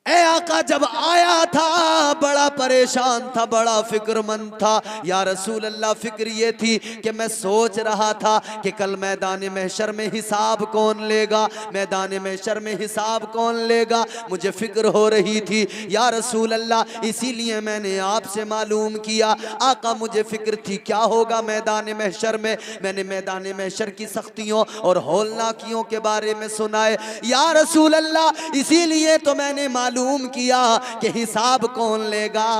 ए आका जब आया था बड़ा परेशान था, बड़ा फिक्रमंद था। या रसूल अल्लाह फिक्र ये थी कि मैं सोच रहा था कि कल मैदान महशर में हिसाब कौन लेगा, मैदान महशर में हिसाब कौन लेगा, मुझे फिक्र हो रही थी या रसूल अल्लाह, इसीलिए मैंने आपसे मालूम किया। आका मुझे फिक्र थी क्या होगा मैदान महशर में, मैंने मैदान महशर की सख्तियों और हौलनाकियों के बारे में सुना है या रसूल अल्लाह, इसीलिए तो मैंने मालूम किया कि हिसाब कौन लेगा।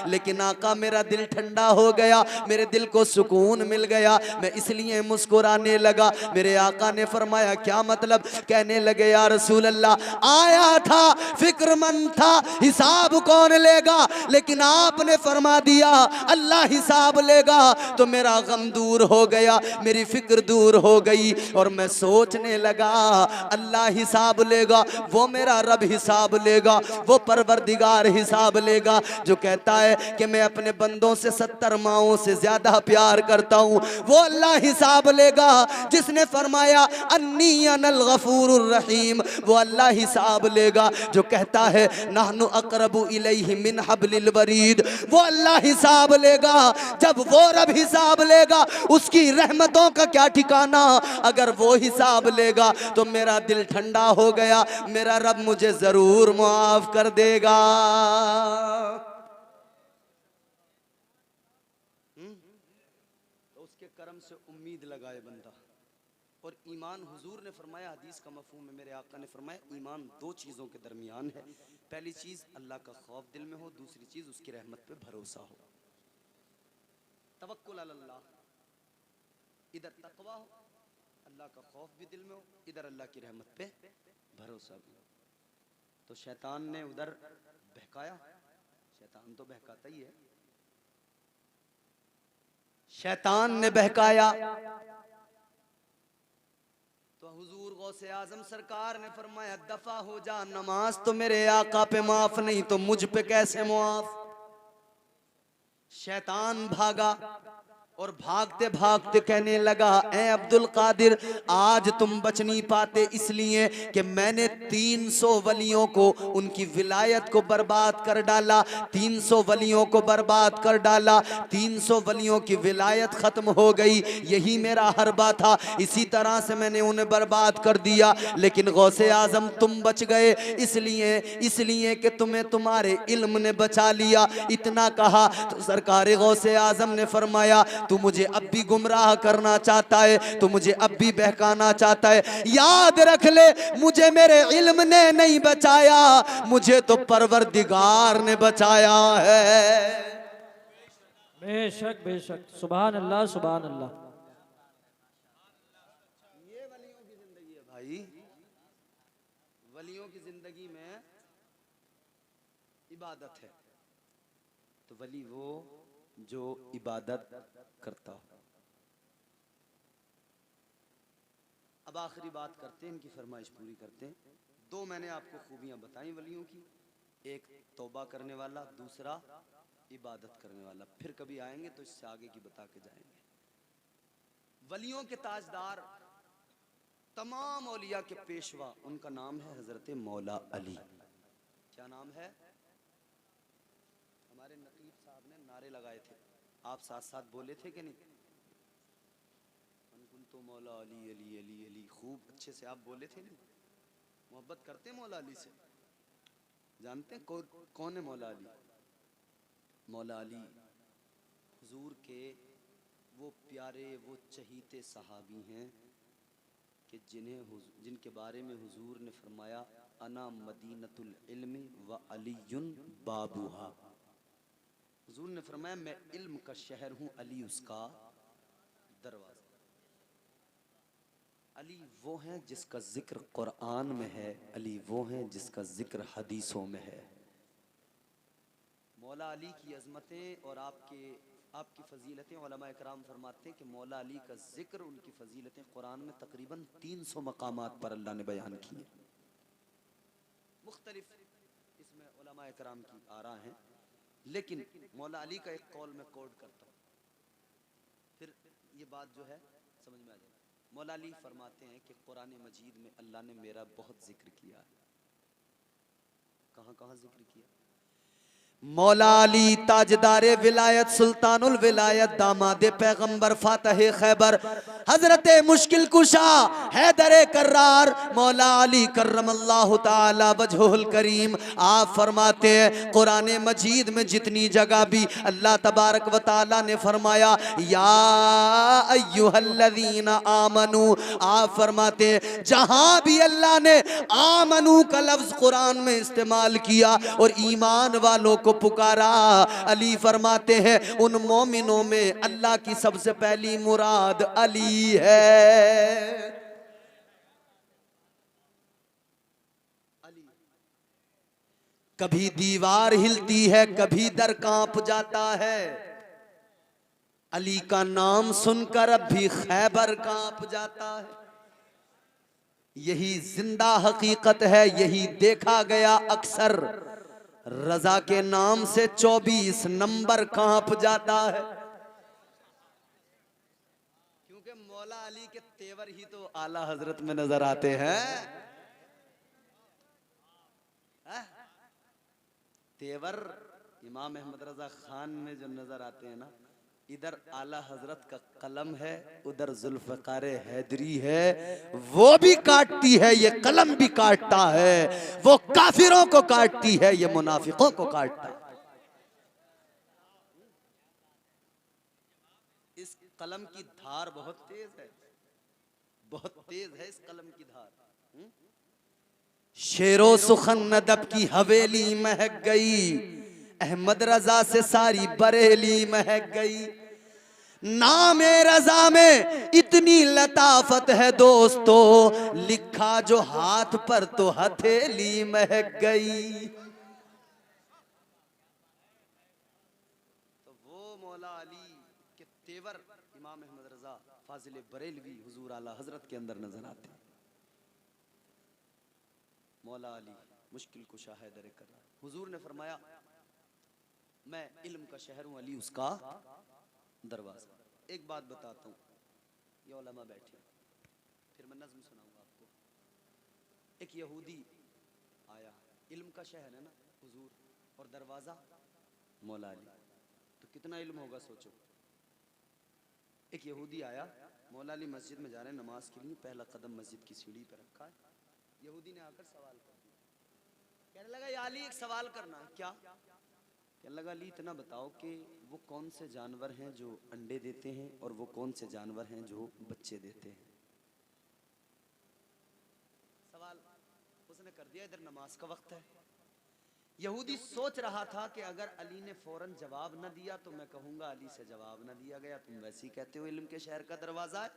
लेकिन आका मेरा दिल ठंडा हो गया, मेरे दिल को सुकून मिल गया, मैं इसलिए मुस्कुराने लगा। मेरे आका ने फरमाया क्या मतलब, कहने लगे या रसूल अल्लाह आया था, फिक्रमंद था, हिसाब कौन लेगा, लेकिन आपने फरमा दिया अल्लाह हिसाब लेगा, तो मेरा गम दूर हो गया, मेरी फिक्र दूर हो गई और मैं सोचने लगा अल्लाह हिसाब लेगा, वो मेरा रब हिसाब लेगा, वो परवरदिगार हिसाब लेगा जो कहता है कि मैं अपने बंदों से 70 माओं से ज्यादा प्यार करता हूं, वो अल्लाह हिसाब लेगा। जिसने फरमाया अन्नी अनल गफूरुर रहीम, वो अल्लाह हिसाब लेगा जो कहता है नहनु अक़रबु इलैहि मिन हब्लिल वरीद, वो अल्लाह हिसाब लेगा। जब वो रब हिसाब लेगा उसकी रहमतों का क्या ठिकाना, अगर वो हिसाब लेगा तो मेरा दिल ठंडा हो गया, मेरा रब मुझे जरूर माफ कर देगा। तो उसके कर्म से उम्मीद लगाए बंदा। और ईमान, हुजूर ने फरमाया, हदीस का मफहूम है, मेरे आका ने फरमाया ईमान दो चीजों के दरमियान है, पहली चीज अल्लाह का खौफ दिल में हो, दूसरी चीज उसकी रहमत पे भरोसा हो। तवक्कुल अल्लाह, इधर तकवा हो, अल्लाह का खौफ भी दिल में हो, इधर अल्लाह की रहमत पे भरोसा भी हो। तो शैतान ने उधर बहकाया, शैतान तो बहकाता ही है, शैतान ने बहकाया तो हुजूर गौसे आजम सरकार ने फरमाया दफा हो जा, नमाज तो मेरे आका पे माफ नहीं तो मुझ पे कैसे माफ। शैतान भागा और भागते भागते कहने लगा ऐ अब्दुल कादिर, आज तुम बच नहीं पाते इसलिए कि मैंने 300 वलियों को, उनकी विलायत को बर्बाद कर डाला, 300 वलियों को बर्बाद कर डाला, 300 वलियों की विलायत खत्म हो गई, यही मेरा हरबा था, इसी तरह से मैंने उन्हें बर्बाद कर दिया। लेकिन गौसे आजम तुम बच गए इसलिए कि तुम्हें तुम्हारे इल्म ने बचा लिया। इतना कहा तो सरकार गौसे आजम ने फरमाया तू मुझे अब भी गुमराह करना चाहता है, तू मुझे अब भी बहकाना चाहता है, याद रख ले मुझे मेरे इल्म ने नहीं बचाया, मुझे तो परवरदिगार ने बचाया है।
बेशक बेशक, सुभान अल्लाह सुभान अल्लाह।
ये वलियों की जिंदगी है भाई, वलियों की जिंदगी में इबादत है। तो वली वो जो इबादत करता हो। अब आखिरी बात करते हैं, इनकी फरमाइश पूरी करते हैं। दो मैंने आपको खूबियां बताई वलियों की, एक तौबा करने वाला, दूसरा इबादत करने वाला। फिर कभी आएंगे तो इससे आगे की बता के जाएंगे। वलियों के ताजदार, तमाम औलिया के पेशवा, उनका नाम है हजरत मौला अली। क्या नाम है? हमारे नकीब साहब ने नारे लगाए थे, आप साथ साथ बोले थे कि नहीं? तो मौला अली अली अली अली, खूब अच्छे से आप बोले थे नहीं? मोहब्बत करते हैं मौला अली से? जानते हैं कौन है मौला अली? मौला अली हुजूर के वो प्यारे, वो चहीते सहाबी हैं कि जिनके बारे में हुजूर ने फरमाया अना मदीनतुल इल्मी व अलीयुन बाबूहा। हुजूर ने फरमाया मैं इल्म का शहर हूँ, अली उसका दरवाजा। अली वो हैं जिसका जिक्र कुरान में है, अली वो हैं जिसका जिक्र हदीसों में है। मौला अली की अजमतें और आपकी फ़जीलतें, उलमा इकराम फरमाते हैं कि मौला अली का जिक्र, उनकी फ़जीलतें कुरान में तकरीबन 300 मकामात पर अल्लाह ने बयान किए। मुख्तलिफ इसमें उलमा इकराम की आरा हैं, लेकिन मौला अली का एक कौल में कोट करता हूँ, फिर ये बात जो है समझ में आ जाए। मौला अली फरमाते हैं कि कुरान मजीद में अल्लाह ने मेरा बहुत जिक्र किया है। कहाँ कहाँ जिक्र किया? मौला अली ताजदारे विलायत, सुल्तानुल विलायत, दामादे पैगंबर, फातह खैबर, हजरत मुश्किल कुशा, हैदर कर्रार, मौला अली करमल्लाहु ताला वजहुल करीम। आप फरमाते हैं कुरान मजीद में जितनी जगह भी अल्लाह तबारक व ताला ने फरमाया या अय्युहल्लज़ीना आमनू, आप फरमाते हैं जहां भी अल्लाह ने आमनू का लफ्ज कुरान में इस्तेमाल किया और ईमान वालों को पुकारा, अली फरमाते हैं उन मोमिनों में अल्लाह की सबसे पहली मुराद अली है। अली। कभी दीवार हिलती है, कभी दर कांप जाता है, अली का नाम सुनकर अब भी खैबर कांप जाता है। यही जिंदा हकीकत है, यही देखा गया अक्सर। रजा के नाम से 24 नंबर कांप जाता है, क्योंकि मौला अली के तेवर ही तो आला हजरत में नजर आते हैं। तेवर इमाम अहमद रजा खान में जो नजर आते हैं ना, इधर आला हजरत का कलम है, उधर जुल्फकार हैदरी है, वो भी काटती है, ये कलम भी काटता है, वो काफिरों को काटती है, ये मुनाफिकों को काटता है। इस कलम की धार बहुत तेज है, बहुत तेज है इस कलम की धार। शेरो सुखन अदब की हवेली महक गई, अहमद रजा से सारी बरेली महक गई। नामे रजा में इतनी लताफत है दोस्तों, लिखा जो हाथ पर तो हथेली महक गई। तो वो मौला अली के तेवर इमाम अहमद रजा फाजिल बरेलवी हुजूर आला हजरत के अंदर नजर आते हैं। मौला अली मुश्किल कुशा हैदर कर्रार। हुजूर ने फरमाया मैं इल्म का शहर हूँ, अली उसका दरवाजा। एक बात बताता हूँ, ये उलमा बैठे, फिर मैं नज़्म सुनाऊंगा आपको। एक यहूदी आया, इल्म का शहर है ना हुजूर, और दरवाजा मौला अली, तो कितना इल्म होगा सोचो। एक यहूदी आया, मौला अली मस्जिद में जा रहे हैं नमाज के लिए, पहला कदम मस्जिद की सीढ़ी पर रखा है। यहूदी ने आकर सवाल कर दिया, कहने लगा या अली एक सवाल करना है। क्या? कहने लगा अली इतना बताओ कि वो कौन से जानवर हैं जो अंडे देते हैं और वो कौन से जानवर हैं जो बच्चे देते हैं। सवाल उसने कर दिया, इधर नमाज का वक्त है। यहूदी सोच रहा था कि अगर अली ने फौरन जवाब न दिया तो मैं कहूंगा अली से जवाब न दिया गया, तुम वैसे ही कहते हो इल्म के शहर का दरवाजा है।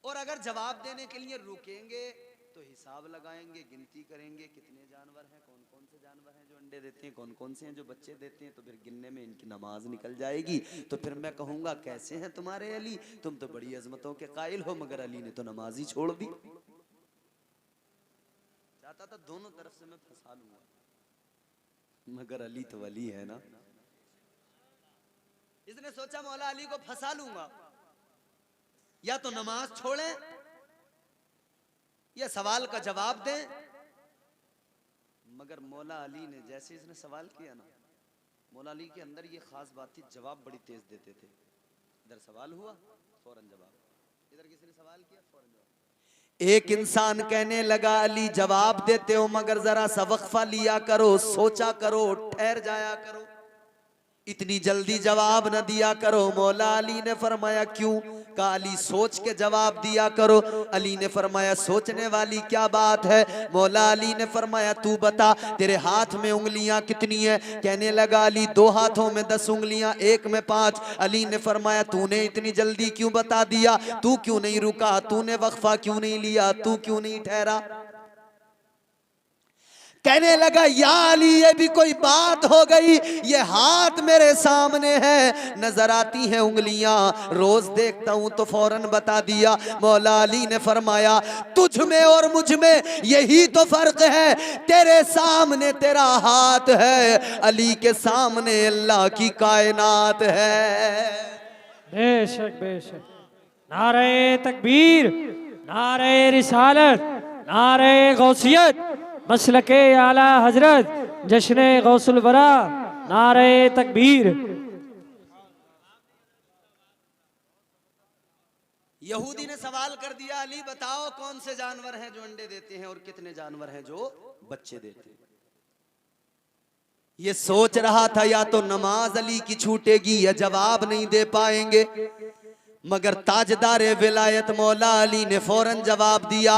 और अगर जवाब देने के लिए रुकेंगे तो हिसाब लगाएंगे, गिनती करेंगे कितने जानवर हैं, कौन कौन से जानवर हैं जो अंडे देते हैं, कौन कौन से हैं जो बच्चे देते हैं, तो फिर गिनने में इनकी नमाज निकल जाएगी। तो फिर मैं कहूंगा कैसे हैं तुम्हारे अली, तुम तो बड़ी अजमतों के कायल हो, मगर अली ने तो नमाज ही छोड़ दी। चाहता था दोनों तरफ से मैं फंसा लूंगा, मगर अली तो अली है ना। इसने सोचा मौला अली को फंसा लूंगा, या तो नमाज छोड़े या सवाल का जवाब दें। मगर मौला अली ने जैसे इसने सवाल किया ना, मौला अली के अंदर ये खास बात थी, जवाब बड़ी तेज देते थे। इधर सवाल हुआ फौरन जवाब, इधर किसी ने सवाल किया फौरन जवाब। एक इंसान कहने लगा अली जवाब देते हो मगर जरा सा वक्फा लिया करो, सोचा करो, ठहर जाया करो। इतनी जल्दी जवाब न दिया करो। मौला अली ने फरमाया क्यों? कहा अली सोच के जवाब दिया करो। अली ने फरमाया सोचने वाली क्या बात है? मौला अली ने फरमाया तू बता तेरे हाथ में उंगलियां कितनी है? कहने लगा अली 2 हाथों में 10 उंगलियां, 1 में 5। अली ने फरमाया तूने इतनी जल्दी क्यों बता दिया? तू क्यों नहीं रुका? तूने वक्फा क्यों नहीं लिया? तू क्यों नहीं ठहरा? कहने लगा या अली ये भी कोई बात हो गई? ये हाथ मेरे सामने है, नजर आती हैं उंगलियां, रोज देखता हूं तो फौरन बता दिया। मौला अली ने फरमाया तुझ में और मुझ में यही तो फर्क है, तेरे सामने तेरा हाथ है, अली के सामने अल्लाह की कायनात है।
बेशक बेशक। नारे तकबीर, नारे रिसालत, नारे गौसियत, मसलके आला हजरत, जश्न गौसुल वरा, नारे तकबीर।
यहूदी ने सवाल कर दिया अली बताओ कौन से जानवर हैं जो अंडे देते हैं और कितने जानवर हैं जो बच्चे देते हैं? ये सोच रहा था या तो नमाज अली की छूटेगी या जवाब नहीं दे पाएंगे, मगर ताजदार विलायत मौला अली ने फौरन जवाब दिया।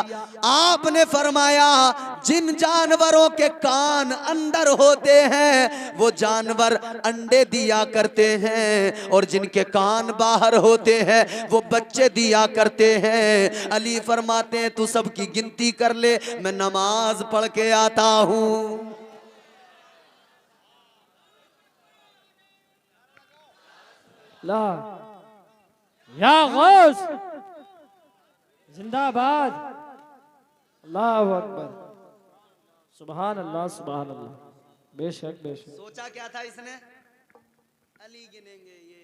आपने फरमाया जिन जानवरों के कान अंदर होते हैं वो जानवर अंडे दिया करते हैं, और जिनके कान बाहर होते हैं वो बच्चे दिया करते हैं। अली फरमाते हैं तू सबकी गिनती कर ले, मैं नमाज पढ़ के आता हूं।
ला या गौस जिंदाबाद, अल्लाहु अकबर, सुभान अल्लाह सुभान अल्लाह। बेशक बेशक।
सोचा क्या था इसने? अली गिनेंगे ये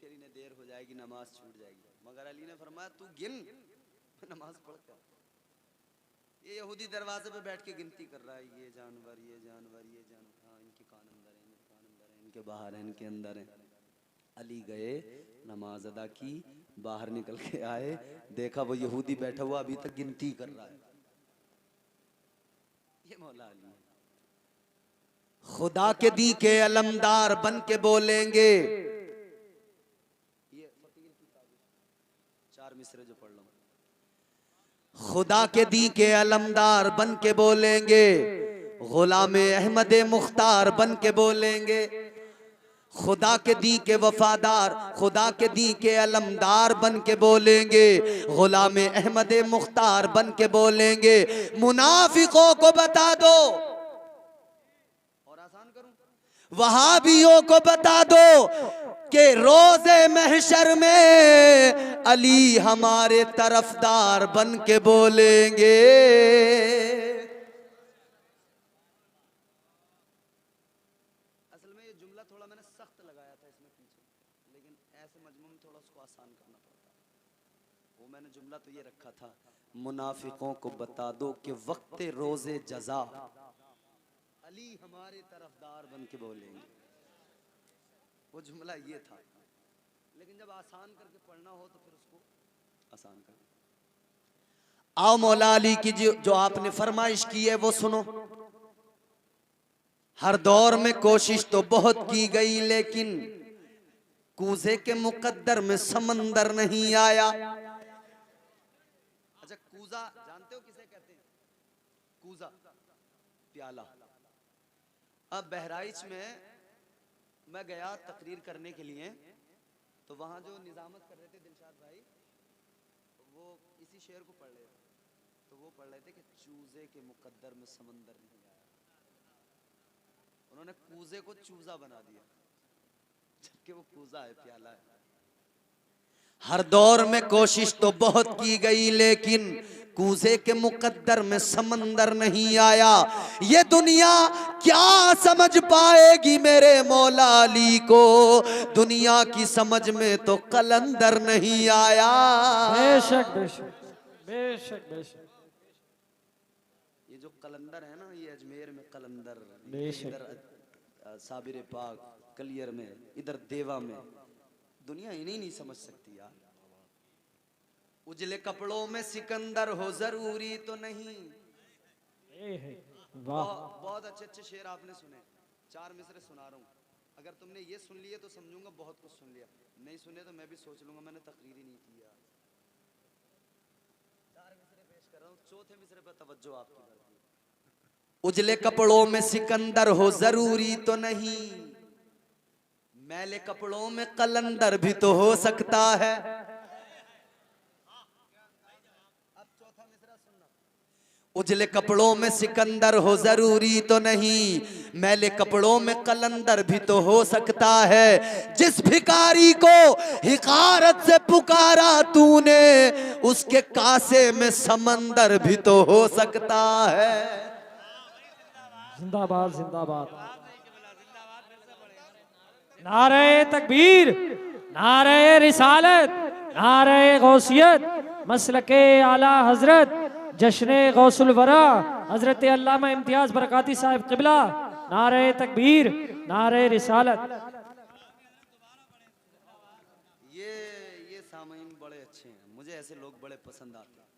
फिर इन्हें देर हो जाएगी, नमाज छूट जाएगी। मगर अली ने फरमाया तू गिन, नमाज पढ़ कर। ये यहूदी दरवाजे पे बैठ के गिनती कर रहा है, ये जानवर ये जानवर ये जानवर, हाँ इनके कान अंदर है, इनके कान अंदर है, इनके बाहर है, इनके अंदर है। अली गए, नमाज अदा की, बाहर निकल के आए, देखा वो यहूदी बैठा हुआ अभी तक गिनती कर रहा है। ये मौला अली खुदा के दी के अलमदार बन के बोलेंगे। ये फकीर की ताबीर 4 मिसरे जो पढ़ लो। खुदा के दी के अलमदार बन के बोलेंगे, गुलाम अहमद मुख्तार बन के बोलेंगे। खुदा के दी के वफादार, खुदा के दी के अलमदार बन के बोलेंगे, गुलाम अहमद मुख्तार बन के बोलेंगे। मुनाफिकों को बता दो, और आसान करूं, वहाबियों को बता दो कि रोज़े महशर में अली हमारे तरफदार बन के बोलेंगे। तो ये रखा था मुनाफिकों को बता दो कि वक्त रोजे जजा अली हमारे तरफदार बन के बोलेंगे। वो जुमला ये था, लेकिन जब आसान करके पढ़ना हो तो फिर उसको आसान कर। आओ मौला अली की जो आपने फरमाइश की है वो सुनो। हर दौर में कोशिश तो बहुत की गई, लेकिन कूजे के मुकद्दर में समंदर नहीं आया। अच्छा कूजा जानते हो किसे कहते हैं? कूजा प्याला। अब बहराइच में मैं गया तकरीर करने के लिए, तो वहां जो निजामत कर रहे थे दिलशाद भाई, वो इसी शेर को पढ़ रहे थे। तो वो पढ़ रहे थे कि चूजे के मुकद्दर में समंदर नहीं आया। उन्होंने कूजे को चूजा बना दिया, जबकि वो कूजा है, प्याला है। हर दौर में कोशिश तो बहुत की गई, लेकिन कूजे के मुकद्दर में समंदर नहीं आया। ये दुनिया क्या समझ पाएगी मेरे मौला अली को, दुनिया की समझ में तो कलंदर नहीं आया।
बेशक बेशक बेशक बेशक।
ये जो कलंदर है ना, ये अजमेर में कलंदर,
बेशक।
इधर साबिर पाक कलियर में, इधर देवा में, दुनिया इन्हीं नहीं समझ सकती यार। उजले कपड़ों में सिकंदर हो जरूरी तो नहीं।
वाह,
बहुत अच्छे अच्छे शेर आपने सुने, 4 मिसरे सुना रहा हूं। अगर तुमने ये सुन लिया तो समझूंगा बहुत कुछ सुन लिया, नहीं सुने तो मैं भी सोच लूंगा मैंने तकरीर ही नहीं किया। 4 मिसरे पेश कर रहा हूँ, चौथे मिसरे पर तवज्जो आपकी बढ़ती। उजले कपड़ों में सिकंदर हो जरूरी तो नहीं, मैले कपड़ों में कलंदर भी तो हो सकता है। उजले कपड़ों में सिकंदर हो जरूरी तो नहीं, मैले कपड़ों में कलंदर भी तो हो सकता है। जिस भिखारी को हिकारत से पुकारा तूने, उसके कासे में समंदर भी तो हो सकता है।
जिंदाबाद जिंदाबाद। नारे तकबीर, नारे रिसालत, नारे गौसियत, मसलके आला हजरत जश्ने गौसुल वरा हजरत अल्लामा इम्तियाज बरकाती साहिब क़िबला। नारे तकबीर, नारे रिसालत।
ये सामीन बड़े अच्छे हैं, मुझे ऐसे लोग बड़े पसंद आते हैं।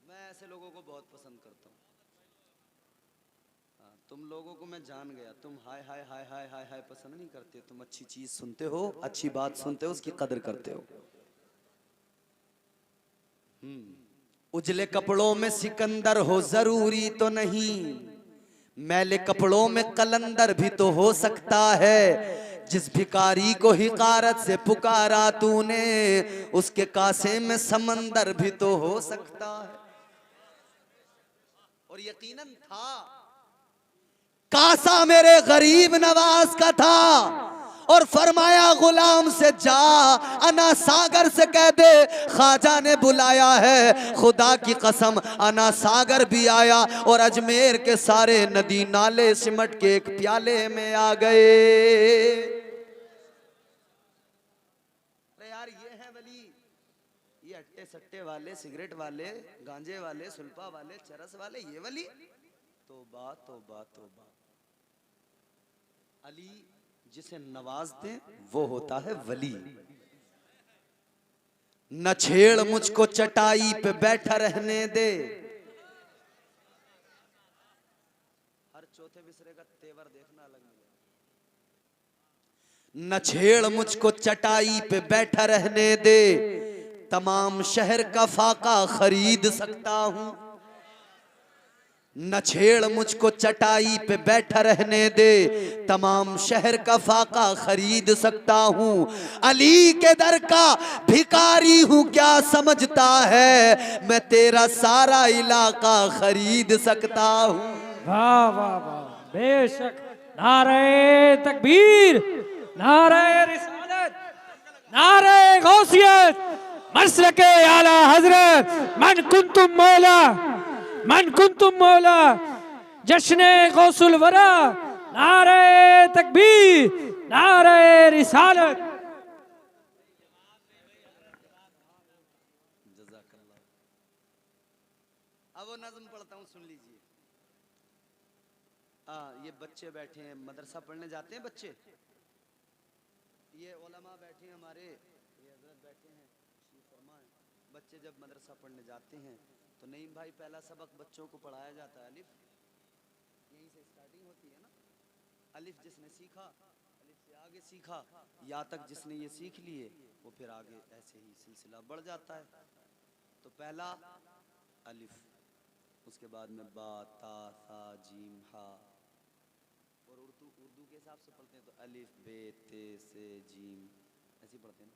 मैं ऐसे लोगों को बहुत पसंद करता हूँ। तुम लोगों को मैं जान गया, तुम हाय हाय हाय हाय हाय हाय पसंद नहीं करते, तुम अच्छी चीज सुनते हो, अच्छी बात सुनते हो, उसकी कदर करते हो। उजले कपड़ों में सिकंदर हो जरूरी तो नहीं, मैले कपड़ों में कलंदर भी तो हो सकता है। जिस भिखारी को हिकारत से पुकारा तूने, उसके कासे में समंदर भी तो हो सकता है। और यकीनन था, कासा मेरे गरीब नवाज का था, और फरमाया गुलाम से जा अना सागर से कह दे ख्वाजा ने बुलाया है। खुदा की कसम अना सागर भी आया और अजमेर के सारे नदी नाले सिमट के एक प्याले में आ गए। अरे यार ये है वली, ये अट्टे सट्टे वाले, सिगरेट वाले, गांजे वाले, सुल्फा वाले, चरस वाले, ये वली? तौबा तौबा तौबा। अली जिसे नवाज दे वो होता है वली। न छेड़ मुझको चटाई पे बैठा रहने दे। हर चौथे मिसरे का तेवर देखना अलग मिलेगा। न छेड़ मुझको चटाई पे बैठा रहने दे, तमाम शहर का फाका खरीद सकता हूं। न छेड़ मुझको चटाई पे बैठा रहने दे, तमाम शहर का फाका खरीद सकता हूँ। अली के दर का भिखारी हूँ क्या समझता है, मैं तेरा सारा इलाका खरीद सकता हूँ।
वाह वाह वाह, बेशक। नारे तकबीर, नारे रिसालत, नारे गौसियत, मसलके आला हजरत मन कुंतुम मौला, मन कुंतुम मौला, जश्ने गौसुल वरा। नारे तकबीर, नारे रिसालत।
जज़ाकल्लाह। अब वो नज़्म पढ़ता हूँ, सुन लीजिए। ये बच्चे बैठे हैं, मदरसा पढ़ने जाते हैं बच्चे। ये उलमा बैठे हैं हमारे, ये हजरत बैठे हैं, बच्चे जब मदरसा पढ़ने जाते हैं तो नहीं भाई, पहला सबक बच्चों को पढ़ाया जाता है अलिफ, यहीं से स्टार्टिंग होती है ना। अलिफ जिसने सीखा, अलिफ से आगे सीखा, या तक जिसने ये सीख लिए वो फिर आगे ऐसे ही सिलसिला बढ़ जाता है। तो पहला अलिफ, उसके बाद में बा ता सा जीम हा, और उर्दू के हिसाब से पढ़ते हैं तो अलिफ बे ते से जीम, ऐसे पढ़ते हैं ना।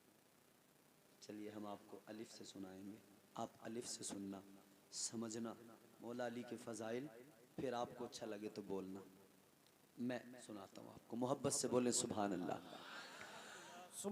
चलिए हम आपको अलिफ से सुनाएंगे, आप अलिफ से सुनना, समझना मौला अली के फजाइल, फिर आपको अच्छा लगे तो बोलना। मैं सुनाता हूँ आपको, मोहब्बत से बोले सुभान अल्लाह।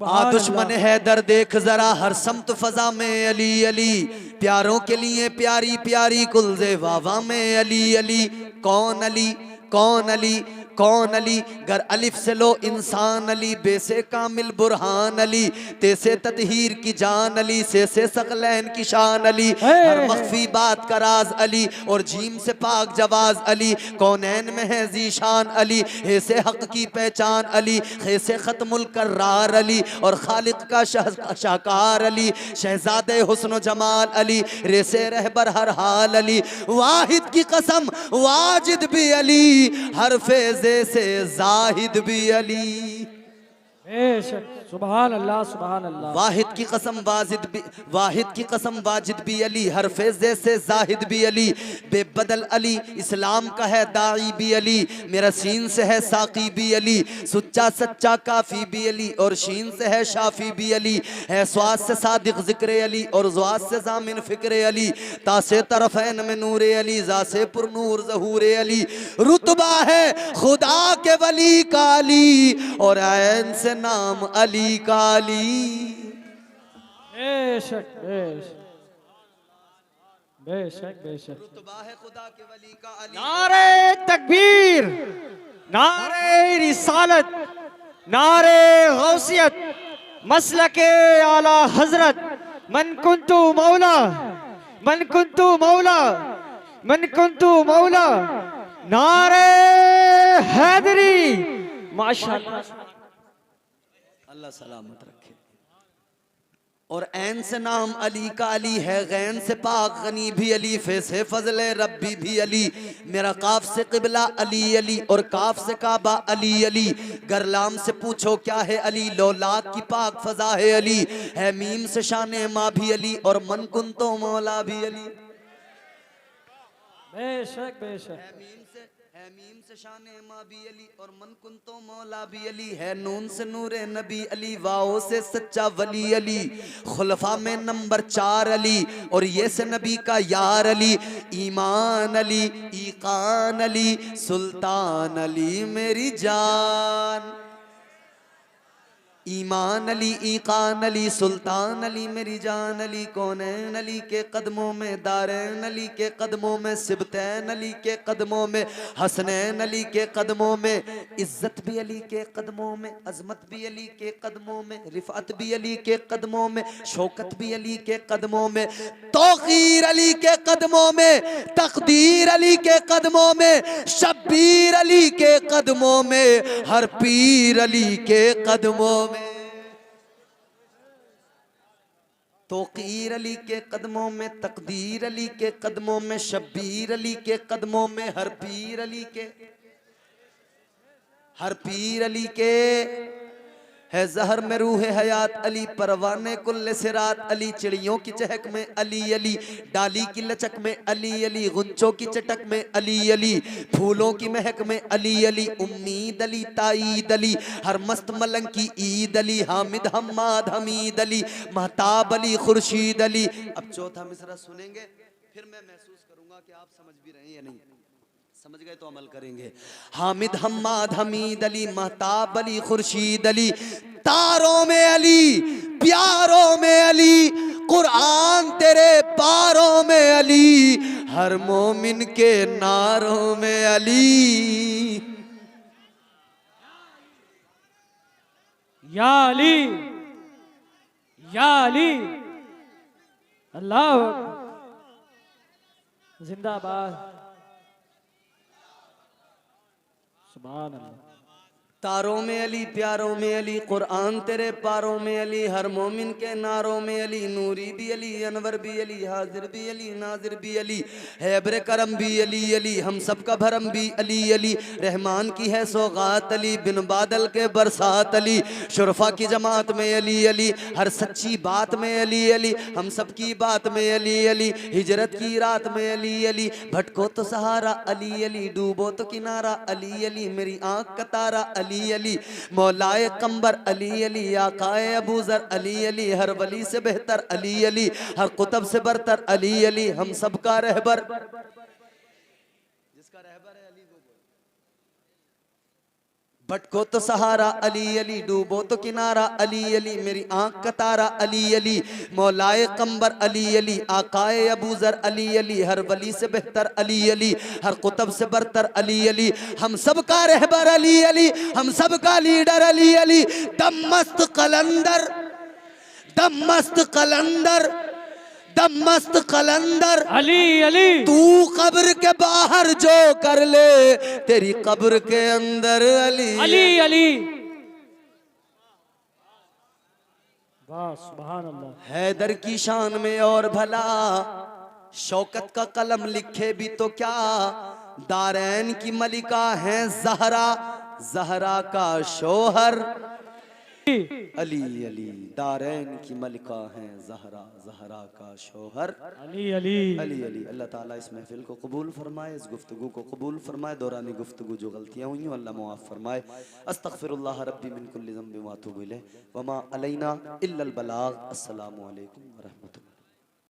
आ दुश्मन हैदर देख जरा हर समत फजा में अली अली, प्यारों के लिए प्यारी प्यारी कुलज़े वावा में अली अली। कौन अली कौन अली कौन अली, गर अलिफ से लो इंसान अली, बेसे कामिल बुरहान अली, तेसे तदहीर की जान अली, से सकलैन की शान अली, हर मख्फी बात का राज अली, और जीम से पाक जवाज अली, कौनैन में है जीशान अली, हे से हक की पहचान अली, हे से खत्मुल कर्रार अली, और खालिक का शाहकार अली, शहजादे हुस्न जमाल अली, रेसे रहबर हर हाल अली, वाहिद की कसम वाजिद भी अली, हर फेज जैसे जाहिद भी अली।
बेशक, सुभान अल्लाह, सुभान अल्लाह।
वाहिद की कसम वाजिद भी अली, हर फैज़े से जाहिद भी अली, बेबदल अली, इस्लाम का है दाई भी अली, मेरा सीन से है साकी भी अली, सुच्चा सच्चा काफी भी अली, और शीन से है शाफी भी अली, है स्वाद से सादिक जिक्र अली, और ज़्वाद से जामिन फिक्र अली, तासे तरफ़ैन में नूर अली, जा से पुरनूर ज़हूर अली, रुतबा है खुदा के वली का अली, और ऐन से नाम अली काली।
बेशक, बेशक, बेशक, बेशक।
रुतबा है खुदा के वली का अली।
नारे तकबीर, नारे रिसालत, नारे गौसियत, मसलके आला हजरत, मन कुंतु मौला, मन कुंतु मौला, मन कुंतु मौला, नारे हैदरी। माशाअल्लाह,
अल्लाह सलामत रखे। और ऐन से नाम अली का अली है, गैन से पाक गनी भी अली, फे से फजल रब्बी भी अली, मेरा काफ से किबला अली अली, और काफ से काबा अली अली, गरलाम से पूछो क्या है अली, लौलाक की पाक फजा है अली, है मीम से शान माँ भी अली, और मन कुन तो मौला भी अली।
बेशक, बेशक।
है मीम से शान माँ भी अली, और मन कुन तो मौला भी अली, है नून से नूरे नबी अली, वाओ से सच्चा वली अली, खुलफा में नंबर 4 अली, और ये से नबी का यार अली, ईमान अली, ईकान अली, सुल्तान अली मेरी जान। ईमान अली, ईकान अली, सुल्तान अली मेरी जान अली, कौनैन अली के कदमों में, दारैन अली के कदमों में, सिबतैन अली के कदमों में, हसनैन अली के कदमों में, इज्जत भी अली के कदमों में, अजमत भी अली के कदमों में, रिफात भी अली के कदमों में, शौकत भी अली के कदमों में, तौकीर अली के कदमों में, तकदीर अली के कदमों में, शब्बीर अली के कदमों में, हर पीर अली के कदमों में, तौकीर अली के कदमों में, तकदीर अली के कदमों में, शब्बीर अली के कदमों में, हर पीर अली के है जहर में रूह हयात अली, परवाने कुल्ले सिरात अली, चिड़ियों की चहक में अली अली, डाली की लचक में अली अली, गुंचों की चटक में अली अली, फूलों की महक में अली अली, उम्मीद अली, ताईद अली, हर मस्त मलंग की ईद अली, हामिद हम्माद हमीद अली, महताब अली, खुर्शीद अली। अब चौथा मिसरा सुनेंगे, फिर मैं महसूस करूंगा कि आप समझ भी रहे हैं या नहीं। समझ गए तो अमल करेंगे। हामिद हम्माद हमीद अली, महताब अली, खुर्शीद अली, तारों में अली, प्यारों में अली, कुरान तेरे पारों में अली, हर मोमिन के नारों में अली।
या अली, या अली, अल्लाह जिंदाबाद। सुभान अल्लाह।
तारों में अली, प्यारों में अली, कुरान तेरे पारों में अली, हर मोमिन के नारों में अली, नूरी भी अली, अनवर भी अली, हाजिर भी अली, नाजिर भी अली, हैबर करम भी अली अली, हम सब का भरम भी अली अली, रहमान की है सौगात अली, बिन बादल के बरसात अली, शुरफा की जमात में अली अली, हर सच्ची बात में अली अली, हम सब की बात में अली अली, हिजरत की रात में अली अली, भटको तो सहारा अली अली, डूबो तो किनारा अली अली, मेरी आंख का तारा अली अली, मौलाए कंबर अली अली, आकाए अबूजर अली अली, हर वली से बेहतर अली अली, हर कुतब से बरतर अली अली, हम सबका रहबर, जिसका रहबर है अली वो बोल। भटको तो सहारा अली अली, डूबो तो किनारा अली अली, मेरी आंख का तारा अली अली, मौलाए कंबर अली अली, आकाए अबूजर अली अली, हर वली से बेहतर अली अली, हर कुतब से बरतर अली अली, हम सबका रहबर अली अली, हम सबका लीडर अली अली, दम मस्त कलंदर, दम मस्त कलंदर, दम मस्त कलंदर
अली अली,
तू कब्र के बाहर जो कर ले, तेरी कब्र के अंदर अली
अली अली। वाह, सुभान अल्लाह।
हैदर की शान में और भला, शौकत का कलम लिखे भी तो क्या, दारैन की मलिका हैं जहरा, जहरा का शोहर अली अली। दारैन की मलिका हैं जहरा, जहरा का शोहर
अली अली
अली अली। अल्लाह ताला इस महफिल को कबूल फरमाए, इस गुफ्तगू को कबूल फरमाए। दौरानी गुफ्तगू जो गलतियाँ हुई हैं अल्लाह मुआफ़ फरमाए। अस्तग़फिरुल्लाह रब्बी मिन कुल्लि ज़ंबिन व अतूबु इलैह व मा अलैना इल्लल बलाग। अस्सलामु अलैकुम व रहमतुल्लाह।